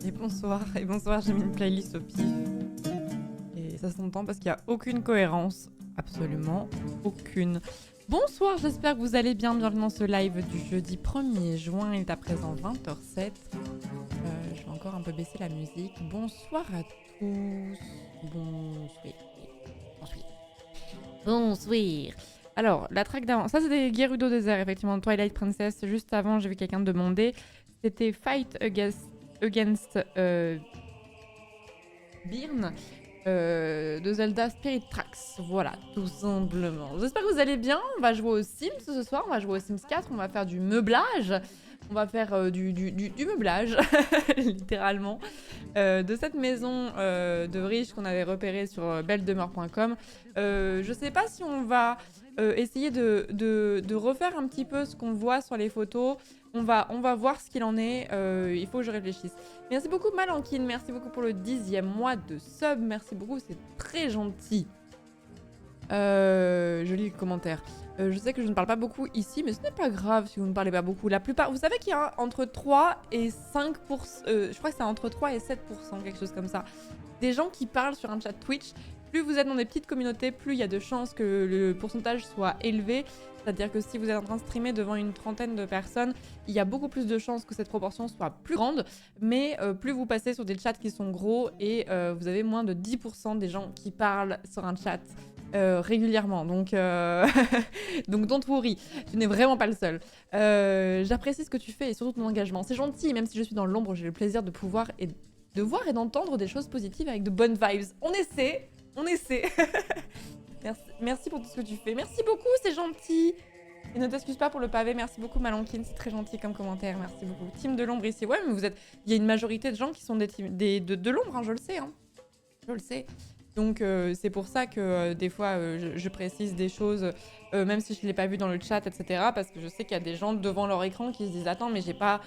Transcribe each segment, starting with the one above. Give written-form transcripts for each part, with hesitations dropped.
Et bonsoir, j'ai mis une playlist au pif. Et ça s'entend parce qu'il n'y a aucune cohérence. Absolument aucune. Bonsoir, j'espère que vous allez bien. Bienvenue dans ce live du jeudi 1er juin. Il est à présent 20h07. Je vais encore un peu baisser la musique. Bonsoir à tous. Bonsoir. Bonsoir. Alors, la track d'avant, ça c'était Gerudo Désert, effectivement, Twilight Princess. Juste avant, j'ai vu quelqu'un demander. C'était Fight Against Byrne de Zelda Spirit Tracks. Voilà, tout simplement. J'espère que vous allez bien. On va jouer aux Sims ce soir. On va jouer aux Sims 4. On va faire du meublage. On va faire du meublage, littéralement, de cette maison de riches qu'on avait repérée sur belledemeure.com. Je sais pas si on va essayer de refaire un petit peu ce qu'on voit sur les photos. On va voir ce qu'il en est. Il faut que je réfléchisse. Merci beaucoup Malankine. Merci beaucoup pour le 10e mois de sub. Merci beaucoup, c'est très gentil. Je lis les commentaires. Je sais que je ne parle pas beaucoup ici, mais ce n'est pas grave si vous ne parlez pas beaucoup. La plupart, vous savez qu'il y a entre 3 et 5%, je crois que c'est entre 3 et 7%, quelque chose comme ça, des gens qui parlent sur un chat Twitch. Plus vous êtes dans des petites communautés, plus il y a de chances que le pourcentage soit élevé. C'est-à-dire que si vous êtes en train de streamer devant une trentaine de personnes, il y a beaucoup plus de chances que cette proportion soit plus grande. Mais plus vous passez sur des chats qui sont gros et vous avez moins de 10% des gens qui parlent sur un chat régulièrement. Donc don't worry, tu n'es vraiment pas le seul. J'apprécie ce que tu fais et surtout ton engagement. C'est gentil, même si je suis dans l'ombre, j'ai le plaisir de pouvoir et de voir et d'entendre des choses positives avec de bonnes vibes. On essaie. Merci pour tout ce que tu fais. Merci beaucoup, c'est gentil. Et ne t'excuse pas pour le pavé. Merci beaucoup Malankine, c'est très gentil comme commentaire. Merci beaucoup. Team de l'ombre ici. Ouais, mais vous êtes. Il y a une majorité de gens qui sont de l'ombre, hein, je le sais. Hein. Je le sais. Donc c'est pour ça que des fois je précise des choses, même si je ne l'ai pas vu dans le chat, etc. Parce que je sais qu'il y a des gens devant leur écran qui se disent attends, mais j'ai pas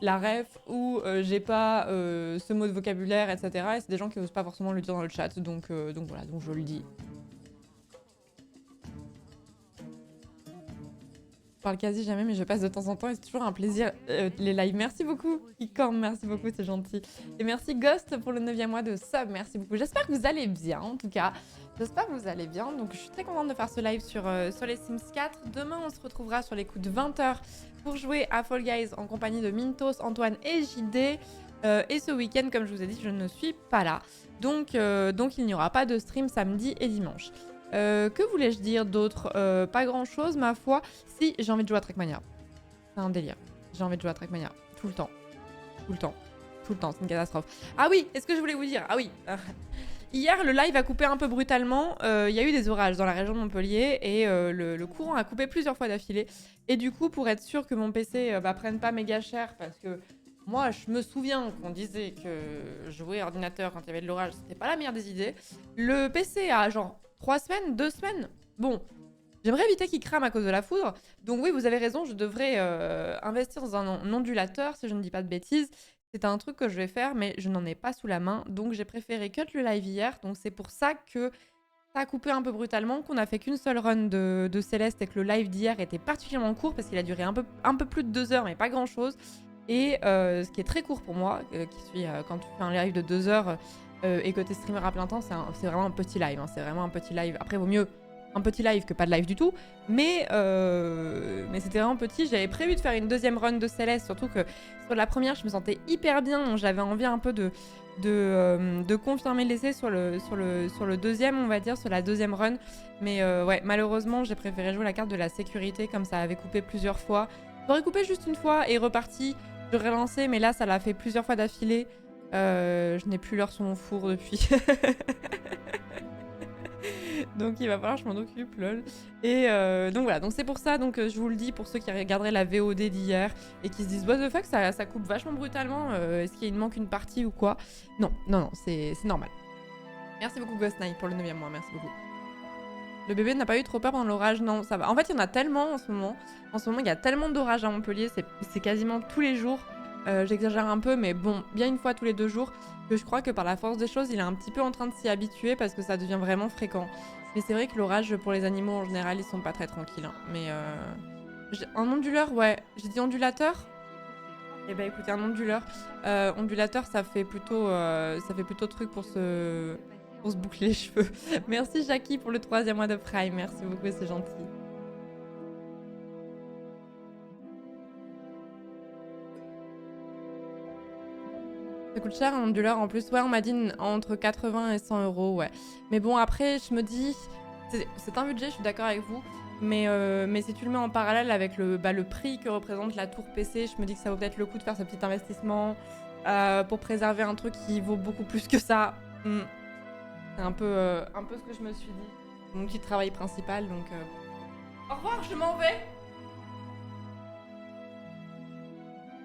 la ref ou j'ai pas ce mot de vocabulaire, etc. Et c'est des gens qui n'osent pas forcément le dire dans le chat. Donc voilà, donc je le dis. Je parle quasi jamais, mais je passe de temps en temps et c'est toujours un plaisir les lives. Merci beaucoup, Icorn, merci beaucoup, c'est gentil. Et merci Ghost pour le 9e mois de sub, merci beaucoup. J'espère que vous allez bien, en tout cas. J'espère que vous allez bien. Donc je suis très contente de faire ce live sur les Sims 4. Demain, on se retrouvera sur les coups de 20h pour jouer à Fall Guys en compagnie de Mintos, Antoine et JD. Et ce week-end, comme je vous ai dit, je ne suis pas là. Donc il n'y aura pas de stream samedi et dimanche. Que voulais-je dire d'autre? Pas grand-chose, ma foi. Si, j'ai envie de jouer à Trackmania. C'est un délire. J'ai envie de jouer à Trackmania. Tout le temps. Tout le temps. Tout le temps, c'est une catastrophe. Ah oui, est-ce que je voulais vous dire? Ah oui. Hier, le live a coupé un peu brutalement. Il y a eu des orages dans la région de Montpellier et le courant a coupé plusieurs fois d'affilée. Et du coup, pour être sûr que mon PC prenne pas méga cher, parce que moi, je me souviens qu'on disait que jouer ordinateur quand il y avait de l'orage, c'était pas la meilleure des idées. Le PC a genre 3 semaines, 2 semaines. Bon, j'aimerais éviter qu'il crame à cause de la foudre. Donc oui, vous avez raison, je devrais investir dans un ondulateur, si je ne dis pas de bêtises. C'est un truc que je vais faire, mais je n'en ai pas sous la main. Donc j'ai préféré cut le live hier. Donc c'est pour ça que ça a coupé un peu brutalement, qu'on a fait qu'une seule run de Céleste et que le live d'hier était particulièrement court parce qu'il a duré un peu plus de 2 heures, mais pas grand-chose. Et ce qui est très court pour moi, qui suis quand tu fais un live de 2 heures et que tu es streamer à plein temps, c'est vraiment un petit live. Hein, c'est vraiment un petit live. Après, vaut mieux un petit live que pas de live du tout. Mais c'était vraiment petit. J'avais prévu de faire une deuxième run de Céleste, surtout que sur la première, je me sentais hyper bien. J'avais envie un peu de confirmer l'essai sur le deuxième, on va dire, sur la deuxième run. Mais ouais, malheureusement, j'ai préféré jouer la carte de la sécurité, comme ça avait coupé plusieurs fois. J'aurais coupé juste une fois et reparti. J'aurais lancé, mais là, ça l'a fait plusieurs fois d'affilée. Je n'ai plus l'heure sur mon four depuis. Donc il va falloir que je m'en occupe, lol. Et donc voilà, donc c'est pour ça, donc je vous le dis pour ceux qui regarderaient la VOD d'hier et qui se disent what the fuck, ça coupe vachement brutalement, est-ce qu'il manque une partie ou quoi? Non, c'est normal. Merci beaucoup Ghost Knight pour le 9e mois, merci beaucoup. Le bébé n'a pas eu trop peur pendant l'orage, non, ça va. En fait, il y en a tellement en ce moment. En ce moment, il y a tellement d'orages à Montpellier, c'est quasiment tous les jours. J'exagère un peu, mais bon, bien une fois tous les 2 jours, que je crois que par la force des choses, il est un petit peu en train de s'y habituer parce que ça devient vraiment fréquent. Mais c'est vrai que l'orage, pour les animaux en général, ils sont pas très tranquilles. Hein. Mais un onduleur, ouais. J'ai dit ondulateur? Eh ben écoutez, un onduleur. Ondulateur, ça fait plutôt truc pour se boucler les cheveux. Merci Jackie pour le 3e mois de Prime. Merci beaucoup, c'est gentil. Ça coûte cher un onduleur en plus. Ouais, on m'a dit entre 80 et 100 euros, ouais. Mais bon, après, je me dis, c'est un budget, je suis d'accord avec vous. Mais si tu le mets en parallèle avec le prix que représente la tour PC, je me dis que ça vaut peut-être le coup de faire ce petit investissement pour préserver un truc qui vaut beaucoup plus que ça. C'est un peu ce que je me suis dit. Mon petit travail principal, donc... Au revoir, je m'en vais.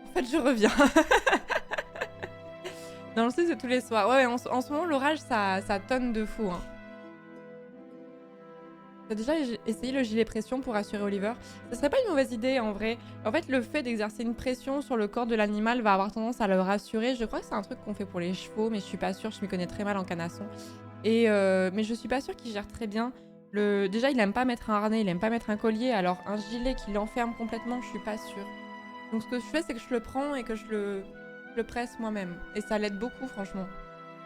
En fait, je reviens. Non, je sais, c'est tous les soirs. Ouais, en ce moment, l'orage, ça tonne de fou. Hein. T'as déjà essayé le gilet pression pour rassurer Oliver? Ça serait pas une mauvaise idée, en vrai. En fait, le fait d'exercer une pression sur le corps de l'animal va avoir tendance à le rassurer. Je crois que c'est un truc qu'on fait pour les chevaux, mais je suis pas sûre. Je m'y connais très mal en canasson. Mais je suis pas sûre qu'il gère très bien. Déjà, il aime pas mettre un harnais, il aime pas mettre un collier. Alors, un gilet qui l'enferme complètement, je suis pas sûre. Donc, ce que je fais, c'est que je le prends et que je le presse moi-même. Et ça l'aide beaucoup, franchement.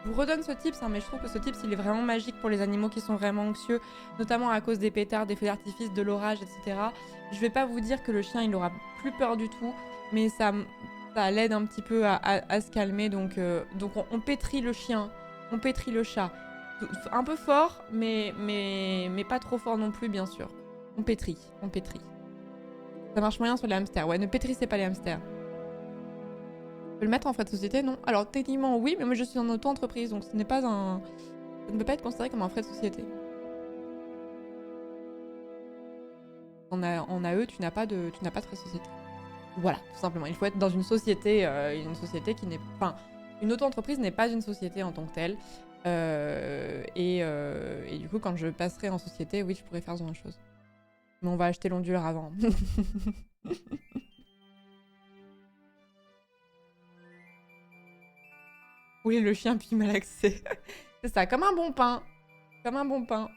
Je vous redonne ce tips, hein, mais je trouve que ce tips, il est vraiment magique pour les animaux qui sont vraiment anxieux, notamment à cause des pétards, des feux d'artifice, de l'orage, etc. Je vais pas vous dire que le chien, il aura plus peur du tout, mais ça l'aide un petit peu à se calmer. Donc on pétrit le chien, on pétrit le chat. Un peu fort, mais pas trop fort non plus, bien sûr. On pétrit, on pétrit. Ça marche moyen sur les hamsters. Ouais, ne pétrissez pas les hamsters. Je peux le mettre en frais de société? Non. Alors techniquement oui, mais moi je suis en auto-entreprise, donc ce n'est pas un... Ça ne peut pas être considéré comme un frais de société. En AE, tu n'as pas de frais de société. Voilà, tout simplement. Il faut être dans une société qui n'est... Enfin, une auto-entreprise n'est pas une société en tant que telle. Et du coup, quand je passerai en société, oui, je pourrais faire ce genre de choses. Mais on va acheter l'onduleur avant. Oui, le chien puis malaxé. C'est ça, comme un bon pain. Comme un bon pain.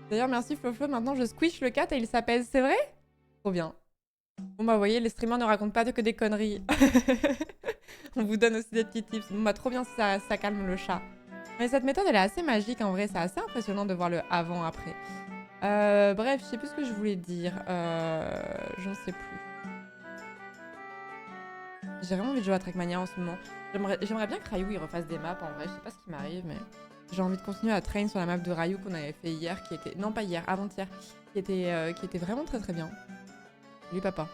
D'ailleurs, merci Flo. Maintenant, je squish le cat et il s'apaise. C'est vrai? Trop bien. Bon, bah, vous voyez, les streamers ne racontent pas que des conneries. On vous donne aussi des petits tips. Bon, bah, trop bien si ça calme le chat. Mais cette méthode, elle est assez magique en vrai. C'est assez impressionnant de voir le avant-après. Bref, je sais plus ce que je voulais dire. Je ne sais plus. J'ai vraiment envie de jouer à Trackmania en ce moment. J'aimerais bien que Rayou il refasse des maps en vrai. Je sais pas ce qui m'arrive, mais j'ai envie de continuer à train sur la map de Rayou qu'on avait fait hier, qui était... Non, pas hier, avant-hier. Qui était vraiment très très bien. Salut papa.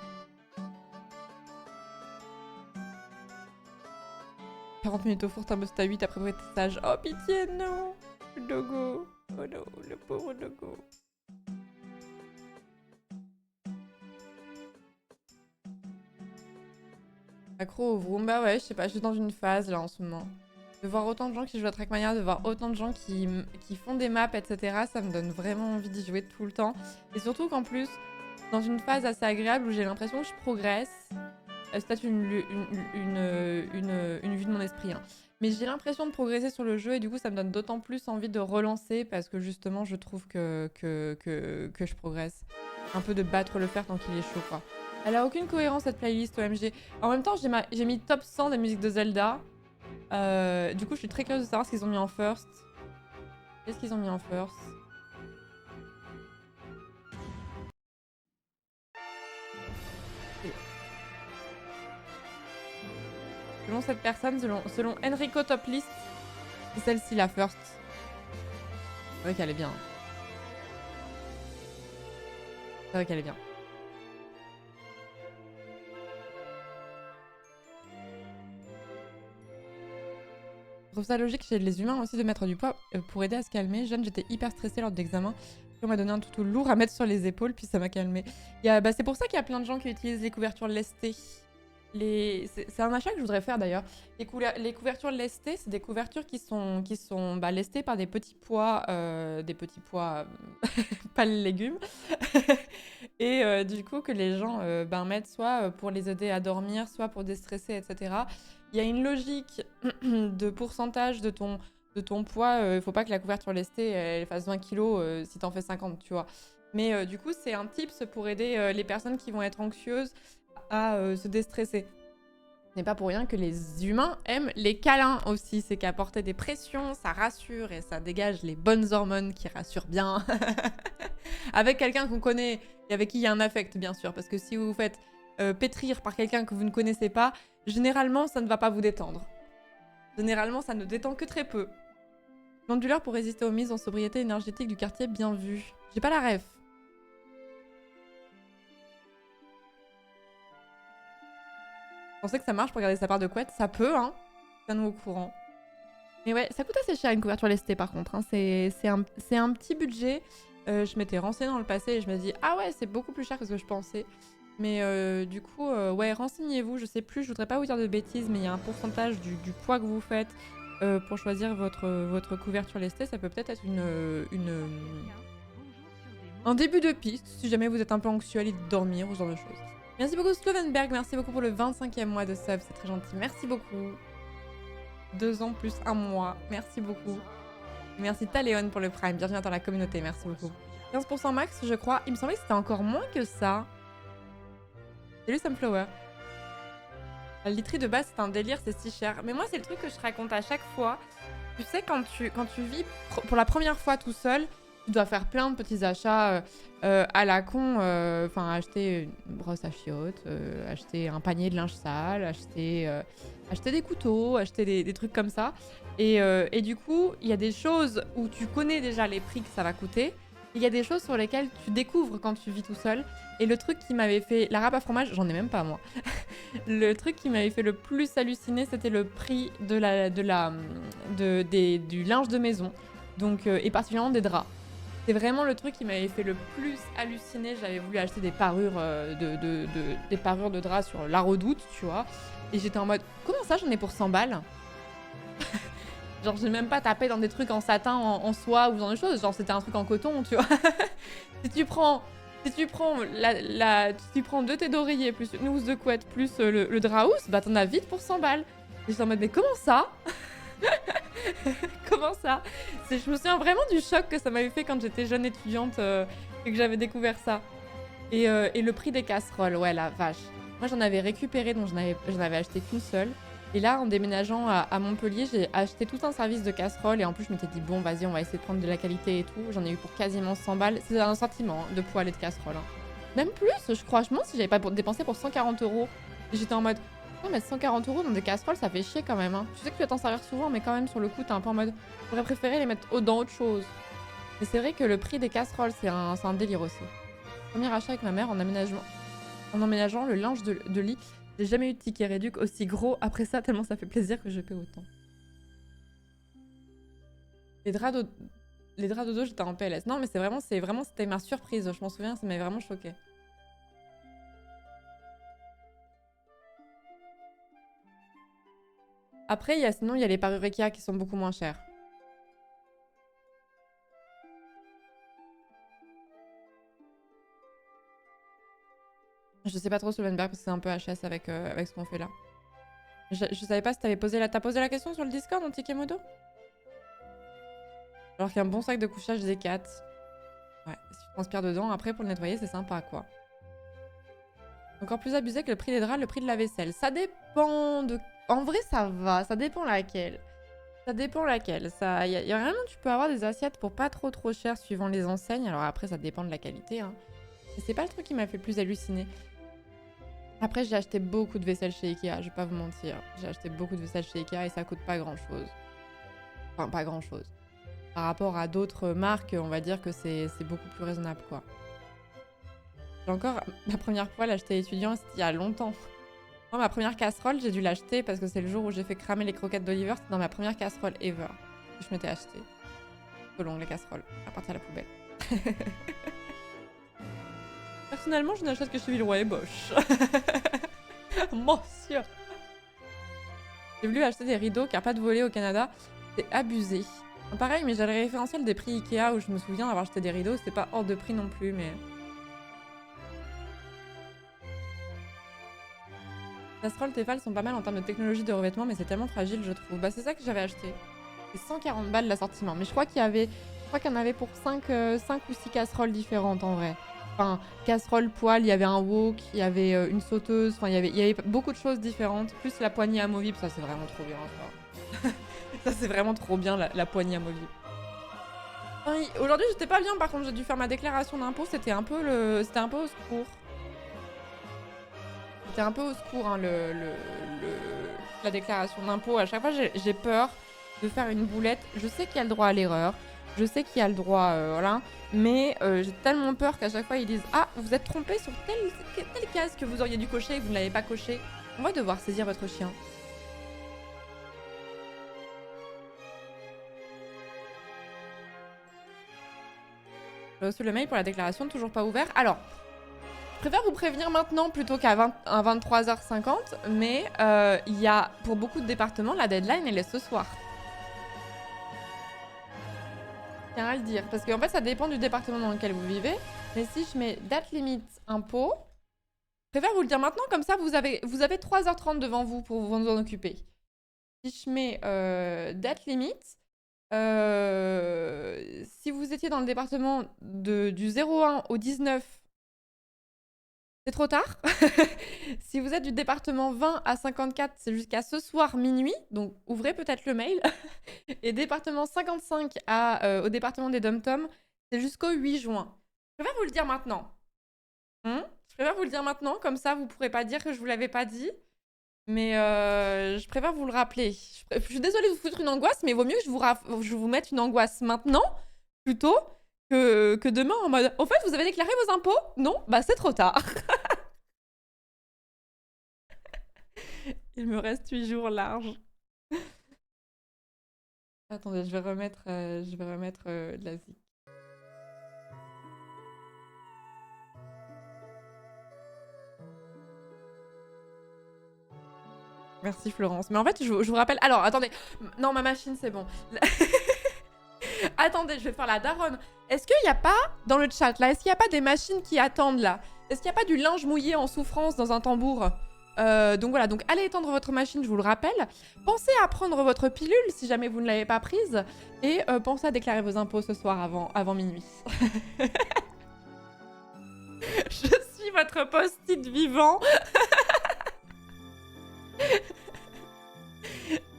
40 minutes au four, t'as un bust à 8 après votre stage. Oh pitié, non. Le dogo. Oh non, le pauvre dogo. Accro au Vroomba, ouais, je sais pas, je suis dans une phase là en ce moment. De voir autant de gens qui jouent à Trackmania, de voir autant de gens qui font des maps, etc., ça me donne vraiment envie d'y jouer tout le temps. Et surtout qu'en plus, dans une phase assez agréable où j'ai l'impression que je progresse. C'est peut-être une vue de mon esprit, hein. Mais j'ai l'impression de progresser sur le jeu et du coup ça me donne d'autant plus envie de relancer parce que justement je trouve que je progresse. Un peu de battre le fer tant qu'il est chaud, quoi. Elle a aucune cohérence cette playlist OMG. En même temps j'ai mis top 100 des musiques de Zelda. Du coup je suis très curieuse de savoir ce qu'ils ont mis en first. Qu'est-ce qu'ils ont mis en first? Selon cette personne, selon Enrico Top List, c'est celle-ci la first. C'est vrai qu'elle est bien. C'est vrai qu'elle est bien. Je trouve ça logique chez les humains aussi de mettre du poids pour aider à se calmer. Jeune, j'étais hyper stressée lors de l'examen. On m'a donné un toutou lourd à mettre sur les épaules, puis ça m'a calmée. C'est pour ça qu'il y a plein de gens qui utilisent les couvertures lestées. C'est un achat que je voudrais faire d'ailleurs. Les couvertures lestées, c'est des couvertures qui sont lestées par des petits pois, pas les légumes. Et du coup, que les gens mettent soit pour les aider à dormir, soit pour déstresser, etc. Il y a une logique de pourcentage de ton poids. Il faut pas que la couverture lestée elle fasse 20 kilos si t'en fais 50, tu vois. Mais du coup, c'est un tips pour aider les personnes qui vont être anxieuses à se déstresser. Ce n'est pas pour rien que les humains aiment les câlins aussi. C'est qu'apporter des pressions, ça rassure et ça dégage les bonnes hormones qui rassurent bien. Avec quelqu'un qu'on connaît et avec qui il y a un affect, bien sûr. Parce que si vous vous faites pétrir par quelqu'un que vous ne connaissez pas, généralement, ça ne va pas vous détendre. Généralement, ça ne détend que très peu. L'onduleur pour résister aux mises en sobriété énergétique du quartier, bien vu. J'ai pas la ref. Vous pensez que ça marche pour garder sa part de couette? Ça peut, hein. Tiens-nous au courant. Mais ouais, ça coûte assez cher une couverture lestée par contre. Hein. C'est un petit budget. Je m'étais renseignée dans le passé et je me dis ah ouais, c'est beaucoup plus cher que ce que je pensais. Mais du coup, ouais, renseignez-vous. Je sais plus, je voudrais pas vous dire de bêtises, mais il y a un pourcentage du poids que vous faites pour choisir votre couverture lestée. Ça peut peut-être être un début de piste si jamais vous êtes un peu anxieux à l'idée de dormir ou ce genre de choses. Merci beaucoup Slovenberg, merci beaucoup pour le 25e mois de sub, c'est très gentil. Merci beaucoup. 2 ans plus 1 mois, merci beaucoup. Merci Taléon pour le prime, bienvenue dans la communauté, merci beaucoup. 15% max, je crois. Il me semblait que c'était encore moins que ça. Salut Sunflower. La literie de base, c'est un délire, c'est si cher. Mais moi, c'est le truc que je raconte à chaque fois. Tu sais, quand tu vis pour la première fois tout seul, tu dois faire plein de petits achats à la con. Enfin, acheter une brosse à chiottes, acheter un panier de linge sale, acheter des couteaux, acheter des trucs comme ça. Et du coup, il y a des choses où tu connais déjà les prix que ça va coûter. Il y a des choses sur lesquelles tu découvres quand tu vis tout seul. Et le truc qui m'avait fait... La râpe à fromage, j'en ai même pas, moi. Le truc qui m'avait fait le plus halluciner, c'était le prix du linge de maison. Donc, et particulièrement des draps. C'est vraiment le truc qui m'avait fait le plus halluciner. J'avais voulu acheter des parures, des parures de draps sur La Redoute, tu vois. Et j'étais en mode, comment ça, j'en ai pour 100 balles? Genre, j'ai même pas tapé dans des trucs en satin, en soie ou ce genre de choses. Genre, c'était un truc en coton, tu vois. Si tu prends 2 tés d'oreiller plus une housse de couette plus le drap housse, bah t'en as vite pour 100 balles. Et j'étais en mode, mais comment ça? Comment ça? Je me souviens vraiment du choc que ça m'avait fait quand j'étais jeune étudiante et que j'avais découvert ça. Et le prix des casseroles, ouais, la vache. Moi, j'en avais récupéré, donc j'en avais acheté qu'une seule. Et là, en déménageant à Montpellier, j'ai acheté tout un service de casseroles. Et en plus, je m'étais dit, bon, vas-y, on va essayer de prendre de la qualité et tout. J'en ai eu pour quasiment 100 balles. C'est un sentiment de poêle et de casserole. Hein. Même plus, je crois. Je me demande si j'avais pas dépensé pour 140 €. Et j'étais en mode, non, mais 140 € dans des casseroles, ça fait chier quand même. Hein. Tu sais que tu vas t'en servir souvent, mais quand même, sur le coup, t'es un peu en mode, j'aurais préféré les mettre dans autre chose. Mais c'est vrai que le prix des casseroles, c'est un délire aussi. Premier achat avec ma mère en emménageant le linge de lit. J'ai jamais eu de ticket réduc aussi gros après ça, tellement ça fait plaisir que je paie autant. Les draps dodo, j'étais en PLS. Non, mais c'était ma surprise. Je m'en souviens, ça m'avait vraiment choqué. Après, sinon, il y a les parures Ikea qui sont beaucoup moins chères. Je sais pas trop Slovenberg parce que c'est un peu HS avec ce qu'on fait là. Je savais pas si t'avais t'as posé la question sur le Discord, Antikemodo? Alors qu'il y a un bon sac de couchage Z4. Ouais, si tu transpires dedans, après pour le nettoyer, c'est sympa quoi. Encore plus abusé que le prix des draps, le prix de la vaisselle. Ça dépend de... En vrai, ça va. Ça dépend laquelle. Ça dépend laquelle. Il y a vraiment, tu peux avoir des assiettes pour pas trop cher suivant les enseignes. Alors après, ça dépend de la qualité. Hein. Mais c'est pas le truc qui m'a fait le plus halluciner. Après, j'ai acheté beaucoup de vaisselle chez Ikea, je vais pas vous mentir. J'ai acheté beaucoup de vaisselle chez Ikea et ça coûte pas grand chose. Enfin, pas grand chose. Par rapport à d'autres marques, on va dire que c'est beaucoup plus raisonnable, quoi. J'ai encore... Ma première poêle achetée étudiant, c'était il y a longtemps. Moi, ma première casserole, j'ai dû l'acheter parce que c'est le jour où j'ai fait cramer les croquettes d'Oliver. C'était dans ma première casserole ever que je m'étais achetée. Trop long, les casseroles. À partir à la poubelle. Personnellement, je n'achète que chez Villeroy et Bosch. Monsieur. J'ai voulu acheter des rideaux car pas de volets au Canada. C'est abusé. Pareil, mais j'ai le référentiel des prix Ikea où je me souviens d'avoir acheté des rideaux. C'était pas hors de prix non plus, mais... Les casseroles Tefal sont pas mal en termes de technologie de revêtement, mais c'est tellement fragile, je trouve. Bah, c'est ça que j'avais acheté. C'est 140 balles l'assortiment. Mais je crois qu'il y en avait pour 5 ou 6 casseroles différentes en vrai. Enfin, casserole, poêle, il y avait un wok, il y avait une sauteuse, enfin, il y avait beaucoup de choses différentes. Plus la poignée amovible, ça c'est vraiment trop bien, ça. Ça c'est vraiment trop bien, la poignée amovible. Oui, aujourd'hui j'étais pas bien, par contre j'ai dû faire ma déclaration d'impôt, c'était un peu au secours. C'était un peu au secours, hein, la déclaration d'impôt. À chaque fois j'ai peur de faire une boulette. Je sais qu'il y a le droit à l'erreur, je sais qu'il y a le droit, voilà. Mais j'ai tellement peur qu'à chaque fois ils disent « Ah, vous êtes trompé sur telle case que vous auriez dû cocher et que vous ne l'avez pas coché. On va devoir saisir votre chien. » J'ai reçu le mail pour la déclaration, toujours pas ouvert. Alors, je préfère vous prévenir maintenant plutôt qu'à 23h50, mais il y a, pour beaucoup de départements, la deadline, elle est ce soir. Je tiens à le dire, parce qu'en fait, ça dépend du département dans lequel vous vivez. Mais si je mets date limite impôt, je préfère vous le dire maintenant, comme ça, vous avez 3h30 devant vous pour vous en occuper. Si je mets date limite, si vous étiez dans le département du 01 au 19, c'est trop tard. Si vous êtes du département 20 à 54, c'est jusqu'à ce soir minuit, donc ouvrez peut-être le mail. Et département 55 au département des Dom-Tom, c'est jusqu'au 8 juin. Je préfère vous le dire maintenant. Je préfère vous le dire maintenant, comme ça vous pourrez pas dire que je vous l'avais pas dit. Mais je préfère vous le rappeler. Je suis désolée de vous foutre une angoisse, mais il vaut mieux que je vous mette une angoisse maintenant, plutôt que demain en mode « Au fait, vous avez déclaré vos impôts ? Non ? Bah c'est trop tard. » Il me reste 8 jours larges. Attendez, je vais remettre de la zik. Merci Florence. Mais en fait, je vous rappelle... Alors, attendez. Non, ma machine, c'est bon. Attendez, je vais faire la daronne. Est-ce qu'il n'y a pas, dans le chat, là, est-ce qu'il n'y a pas des machines qui attendent, là? Est-ce qu'il n'y a pas du linge mouillé en souffrance dans un tambour? Donc voilà, donc allez étendre votre machine, je vous le rappelle. Pensez à prendre votre pilule, si jamais vous ne l'avez pas prise. Et pensez à déclarer vos impôts ce soir avant minuit. Je suis votre post-it vivant.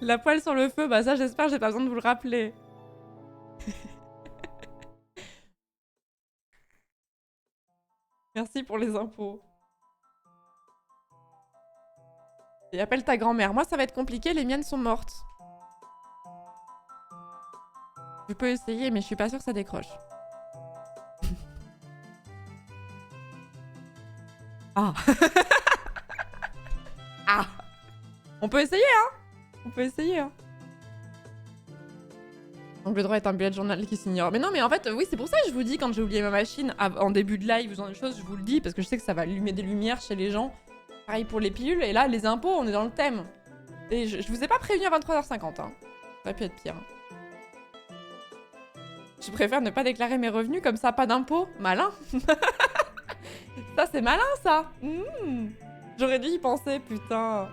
La poêle sur le feu, bah ça j'espère, j'ai pas besoin de vous le rappeler. Merci pour les impôts. Et appelle ta grand-mère. Moi ça va être compliqué, les miennes sont mortes. Je peux essayer, mais je suis pas sûre que ça décroche. Ah. Ah. On peut essayer, hein. On peut essayer, hein. Donc le droit est un bullet journal qui s'ignore. Mais non, mais en fait, oui, c'est pour ça que je vous dis, quand j'ai oublié ma machine, en début de live, ou ce genre de choses, je vous le dis, parce que je sais que ça va allumer des lumières chez les gens. Pareil pour les pilules, et là, les impôts, on est dans le thème. Et je vous ai pas prévenu à 23h50, hein. Ça aurait pu être pire. Je préfère ne pas déclarer mes revenus, comme ça, pas d'impôts. Malin. Ça, c'est malin, ça. J'aurais dû y penser, putain.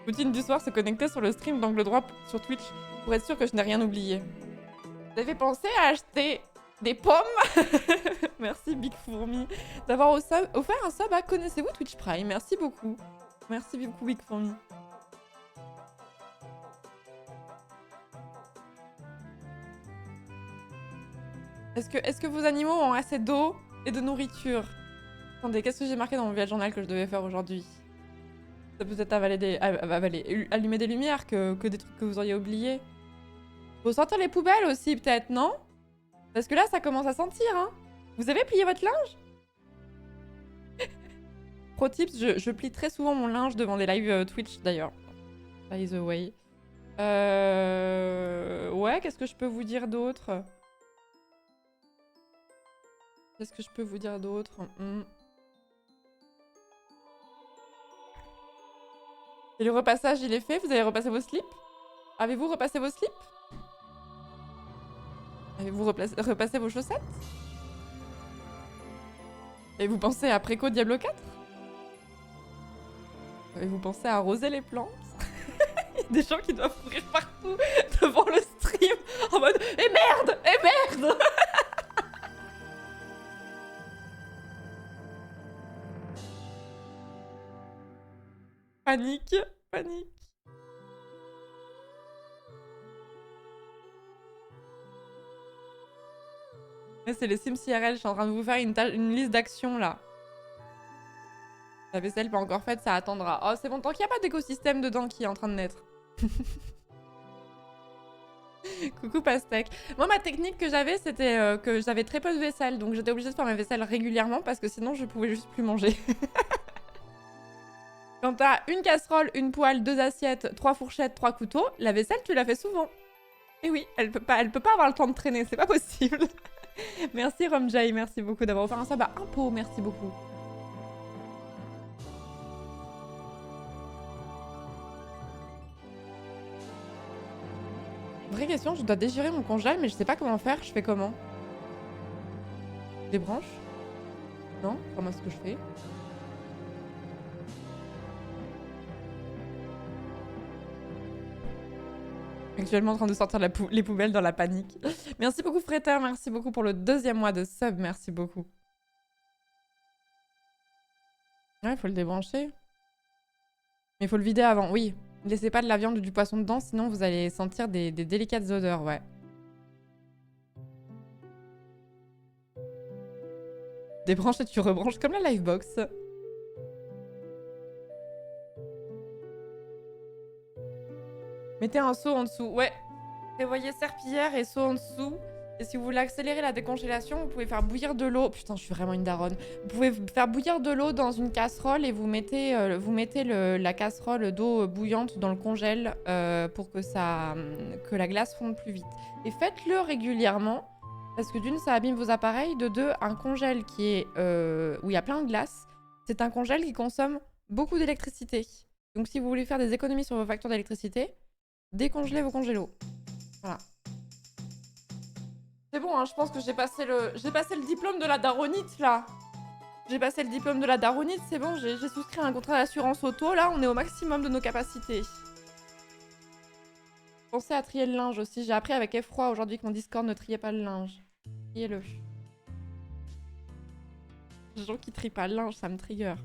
Routine du soir, se connecter sur le stream d'angle droit sur Twitch pour être sûr que je n'ai rien oublié. Vous avez pensé à acheter des pommes? Merci Big Fourmi d'avoir offert un sub à Connaissez-vous Twitch Prime. Merci beaucoup. Merci beaucoup Big Fourmi. Est-ce que vos animaux ont assez d'eau et de nourriture? Attendez, qu'est-ce que j'ai marqué dans mon village journal que je devais faire aujourd'hui? Ça peut être allumer des lumières que des trucs que vous auriez oubliés. Faut sortir les poubelles aussi, peut-être, non? Parce que là, ça commence à sentir, hein. Vous avez plié votre linge? Pro tips, je plie très souvent mon linge devant des lives Twitch, d'ailleurs. By the way. Ouais, qu'est-ce que je peux vous dire d'autre? Qu'est-ce que je peux vous dire d'autre? Et le repassage, il est fait? Vous avez repassé vos slips? Avez-vous repassé vos slips? Avez-vous repassé vos chaussettes? Et vous pensez à Préco Diablo 4? Avez-vous pensé à arroser les plantes? Il y a des gens qui doivent courir partout devant le stream. stream en mode « Eh merde! Eh merde !» Panique, panique. C'est les Sims IRL, je suis en train de vous faire une liste d'actions là. La vaisselle pas encore faite, ça attendra. Oh, c'est bon, tant qu'il n'y a pas d'écosystème dedans qui est en train de naître. Coucou Pastèque. Moi, ma technique que j'avais, c'était que j'avais très peu de vaisselle. Donc j'étais obligée de faire ma vaisselle régulièrement parce que sinon, je pouvais juste plus manger. Quand t'as une casserole, une poêle, 2 assiettes, 3 fourchettes, 3 couteaux, la vaisselle, tu la fais souvent. Et oui, elle peut pas avoir le temps de traîner, c'est pas possible. Merci Romjay, merci beaucoup d'avoir offert un sub à Impôt, merci beaucoup. Vraie question, je dois déchirer mon congèle, mais je sais pas comment faire, je fais comment? Des branches? Non? Comment est-ce que je fais? Actuellement en train de sortir les poubelles dans la panique. Merci beaucoup Freter, merci beaucoup pour le 2e mois de sub, merci beaucoup. Ouais, il faut le débrancher. Mais il faut le vider avant, oui. Ne laissez pas de la viande ou du poisson dedans, sinon vous allez sentir des délicates odeurs, ouais. Débranche et tu rebranches comme la Livebox. Mettez un seau en dessous, ouais. Prévoyez serpillière et seau en dessous. Et si vous voulez accélérer la décongélation, vous pouvez faire bouillir de l'eau. Putain, je suis vraiment une daronne. Vous pouvez faire bouillir de l'eau dans une casserole et vous mettez la casserole d'eau bouillante dans le congèle pour que la glace fonde plus vite. Et faites-le régulièrement parce que d'une, ça abîme vos appareils. De deux, un congèle qui est où il y a plein de glace, c'est un congèle qui consomme beaucoup d'électricité. Donc si vous voulez faire des économies sur vos factures d'électricité, décongelez vos congélos. Voilà. C'est bon, hein, je pense que j'ai passé le diplôme de la daronite, là. J'ai passé le diplôme de la daronite, c'est bon, j'ai souscrit un contrat d'assurance auto, là, on est au maximum de nos capacités. Pensez à trier le linge aussi, j'ai appris avec effroi aujourd'hui que mon Discord ne triait pas le linge. Triez-le. Les gens qui trient pas le linge, ça me trigger.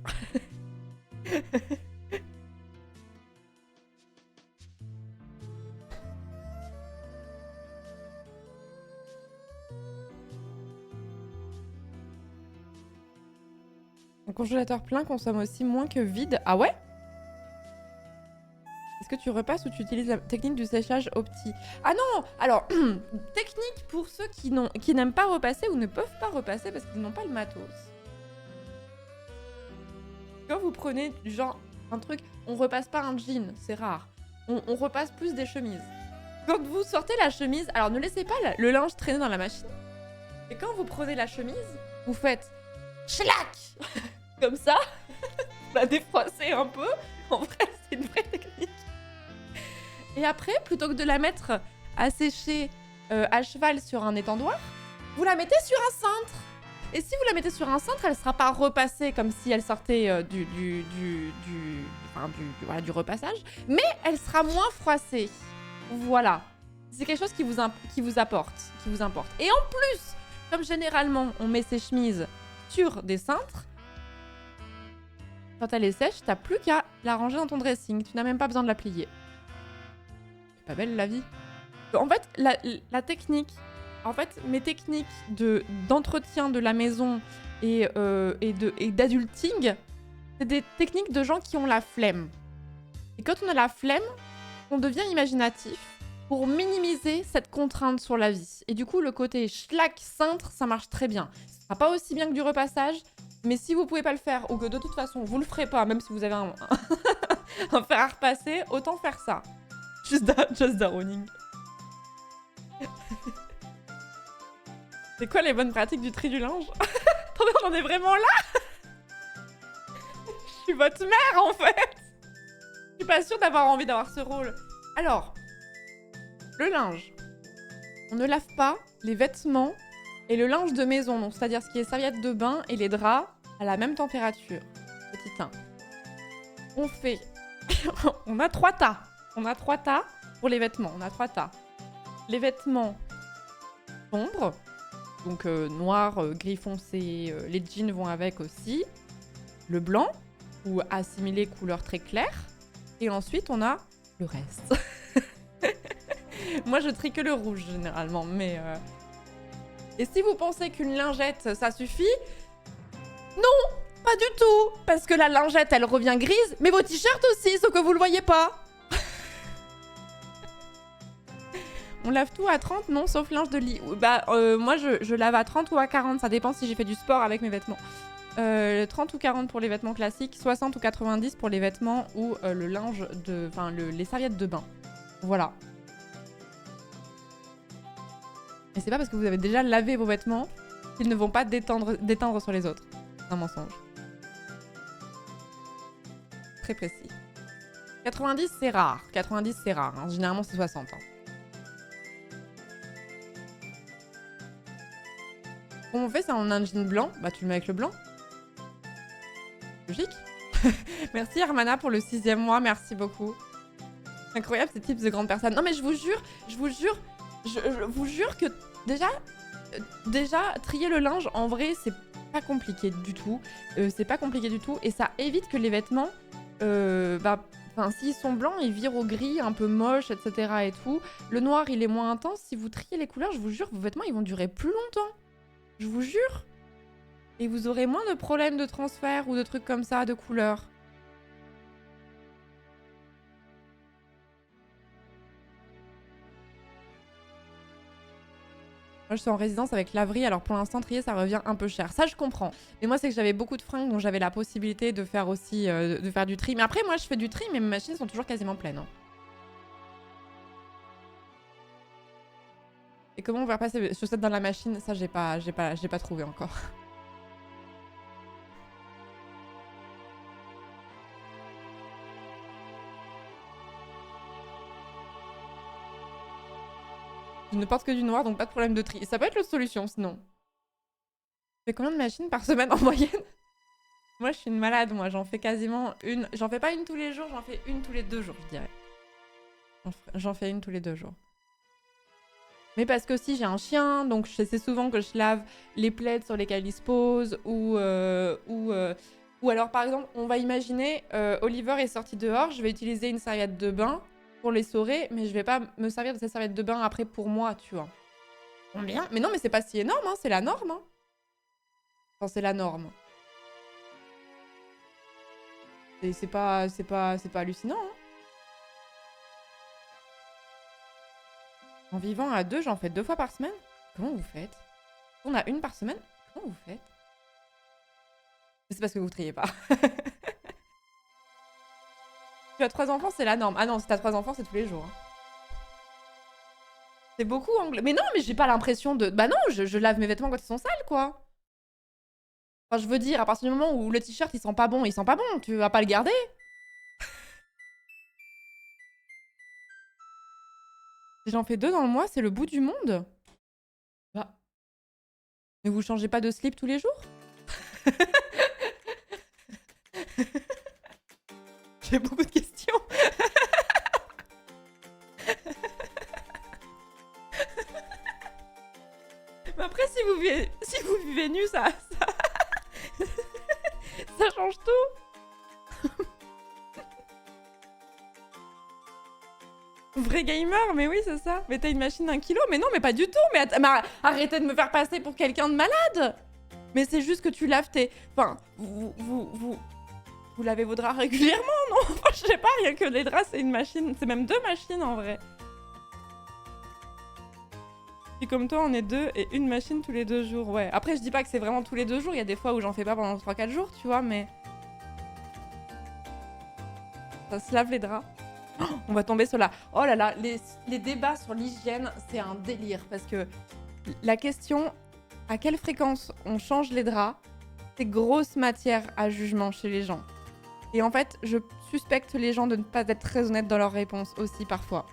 Un congélateur plein consomme aussi moins que vide. Ah ouais? Est-ce que tu repasses ou tu utilises la technique du séchage opti? Ah non! Alors, technique pour ceux qui n'aiment pas repasser ou ne peuvent pas repasser parce qu'ils n'ont pas le matos. Quand vous prenez genre un truc, on repasse pas un jean, c'est rare. On repasse plus des chemises. Quand vous sortez la chemise, alors ne laissez pas le linge traîner dans la machine. Et quand vous prenez la chemise, vous faites schlac comme ça, vous la défroissez un peu. En vrai, c'est une vraie technique. Et après, plutôt que de la mettre à sécher à cheval sur un étendoir, vous la mettez sur un cintre. Et si vous la mettez sur un cintre, elle ne sera pas repassée comme si elle sortait du repassage, mais elle sera moins froissée. Voilà. C'est quelque chose qui vous importe. Et en plus, comme généralement, on met ses chemises sur des cintres, quand elle est sèche, t'as plus qu'à la ranger dans ton dressing. Tu n'as même pas besoin de la plier. C'est pas belle la vie. En fait, la technique... En fait, mes techniques d'entretien de la maison et d'adulting, c'est des techniques de gens qui ont la flemme. Et quand on a la flemme, on devient imaginatif pour minimiser cette contrainte sur la vie. Et du coup, le côté schlack cintre, ça marche très bien. Ce sera pas aussi bien que du repassage, mais si vous pouvez pas le faire ou que de toute façon vous le ferez pas, même si vous avez un fer à repasser, autant faire ça. Just daroning. C'est quoi les bonnes pratiques du tri du linge? Attendez, on en est vraiment là? Je suis votre mère en fait. Je suis pas sûre d'avoir envie d'avoir ce rôle. Alors, le linge. On ne lave pas les vêtements et le linge de maison, donc c'est-à-dire ce qui est serviette de bain et les draps à la même température. Petit 1. On fait... on a 3 tas. On a 3 tas pour les vêtements. On a 3 tas. Les vêtements sombres, donc noir, gris foncé, les jeans vont avec aussi. Le blanc, ou assimilé couleur très claire. Et ensuite, on a le reste. Moi, je trie que le rouge, généralement. Mais Et si vous pensez qu'une lingette, ça suffit, non, pas du tout. Parce que la lingette, elle revient grise, mais vos t-shirts aussi, sauf que vous le voyez pas. On lave tout à 30, non, sauf linge de lit. Bah, moi, je lave à 30 ou à 40. Ça dépend si j'ai fait du sport avec mes vêtements. 30 ou 40 pour les vêtements classiques, 60 ou 90 pour les vêtements ou le linge de... Enfin, les serviettes de bain. Voilà. Et c'est pas parce que vous avez déjà lavé vos vêtements qu'ils ne vont pas déteindre sur les autres. C'est un mensonge. Très précis. 90, c'est rare. 90, c'est rare. Hein. Généralement, c'est 60. Hein. Comment on fait ça en un jean blanc? Bah, tu le mets avec le blanc. Logique. Merci Hermana pour le 6e mois, merci beaucoup. Incroyable ces types de grandes personnes. Non mais je vous jure que déjà trier le linge en vrai c'est pas compliqué du tout. C'est pas compliqué du tout et ça évite que les vêtements, s'ils sont blancs ils virent au gris un peu moche etc et tout. Le noir il est moins intense. Si vous triez les couleurs, je vous jure vos vêtements ils vont durer plus longtemps. Je vous jure. Et vous aurez moins de problèmes de transfert ou de trucs comme ça, de couleurs. Moi, je suis en résidence avec laverie, alors pour l'instant, trier, ça revient un peu cher. Ça, je comprends. Mais moi, c'est que j'avais beaucoup de fringues, donc j'avais la possibilité de faire aussi de faire du tri. Mais après, moi, je fais du tri, mais mes machines sont toujours quasiment pleines. Hein. Et comment on va passer les chaussettes dans la machine? Ça, j'ai pas trouvé encore. Je ne porte que du noir, donc pas de problème de tri. Ça peut être l'autre solution, sinon. Tu fais combien de machines par semaine en moyenne? Moi, je suis une malade, moi. J'en fais quasiment une. J'en fais pas une tous les jours, j'en fais une tous les 2 jours, je dirais. J'en fais une tous les 2 jours. Mais parce que aussi, j'ai un chien, donc c'est souvent que je lave les plaids sur lesquels il se pose, ou alors, par exemple, on va imaginer, Oliver est sorti dehors, je vais utiliser une serviette de bain pour l'essorer, mais je vais pas me servir de cette serviette de bain après pour moi, tu vois. Combien? Mais non, mais c'est pas si énorme, hein, c'est la norme. Hein. Enfin, c'est la norme. C'est pas hallucinant. Hein. En vivant à 2, j'en fais 2 fois par semaine. Comment vous faites? On a une par semaine? Comment vous faites? C'est parce que vous triez pas. Tu as 3 enfants, c'est la norme. Ah non, si t'as 3 enfants, c'est tous les jours. Hein. C'est beaucoup anglais. Mais non, mais j'ai pas l'impression de... Bah non, je lave mes vêtements quand ils sont sales, quoi. Enfin, je veux dire, à partir du moment où le t-shirt, il sent pas bon, tu vas pas le garder. Si j'en fais 2 dans le mois, c'est le bout du monde. Bah. Mais vous changez pas de slip tous les jours? J'ai beaucoup de questions. Mais après, si vous vivez nu, ça change tout. Vrai gamer, mais oui, c'est ça. Mais t'as une machine d'1 kilo? Mais non, mais pas du tout. Mais arrêtez de me faire passer pour quelqu'un de malade. Mais c'est juste que tu laves tes... Enfin, vous lavez vos draps régulièrement, non? Enfin, je sais pas, rien que les draps, c'est une machine. C'est même 2 machines, en vrai. Puis comme toi, on est 2 et une machine tous les 2 jours, ouais. Après, je dis pas que c'est vraiment tous les 2 jours. Il y a des fois où j'en fais pas pendant 3-4 jours, tu vois, mais... Ça se lave les draps. Oh, on va tomber sur la... Oh là là, les débats sur l'hygiène, c'est un délire. Parce que la question, à quelle fréquence on change les draps, c'est grosse matière à jugement chez les gens. Et en fait, je suspecte les gens de ne pas être très honnêtes dans leurs réponses aussi parfois.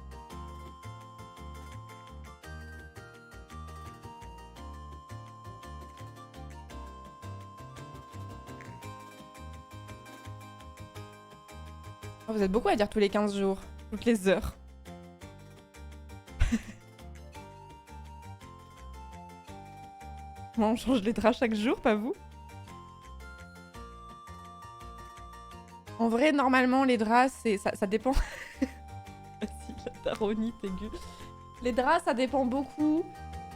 Oh, vous êtes beaucoup à dire tous les 15 jours, toutes les heures. Moi, on change les draps chaque jour, pas vous? En vrai, normalement, les draps, ça dépend. Vas-y, la taronite aiguë. Les draps, ça dépend beaucoup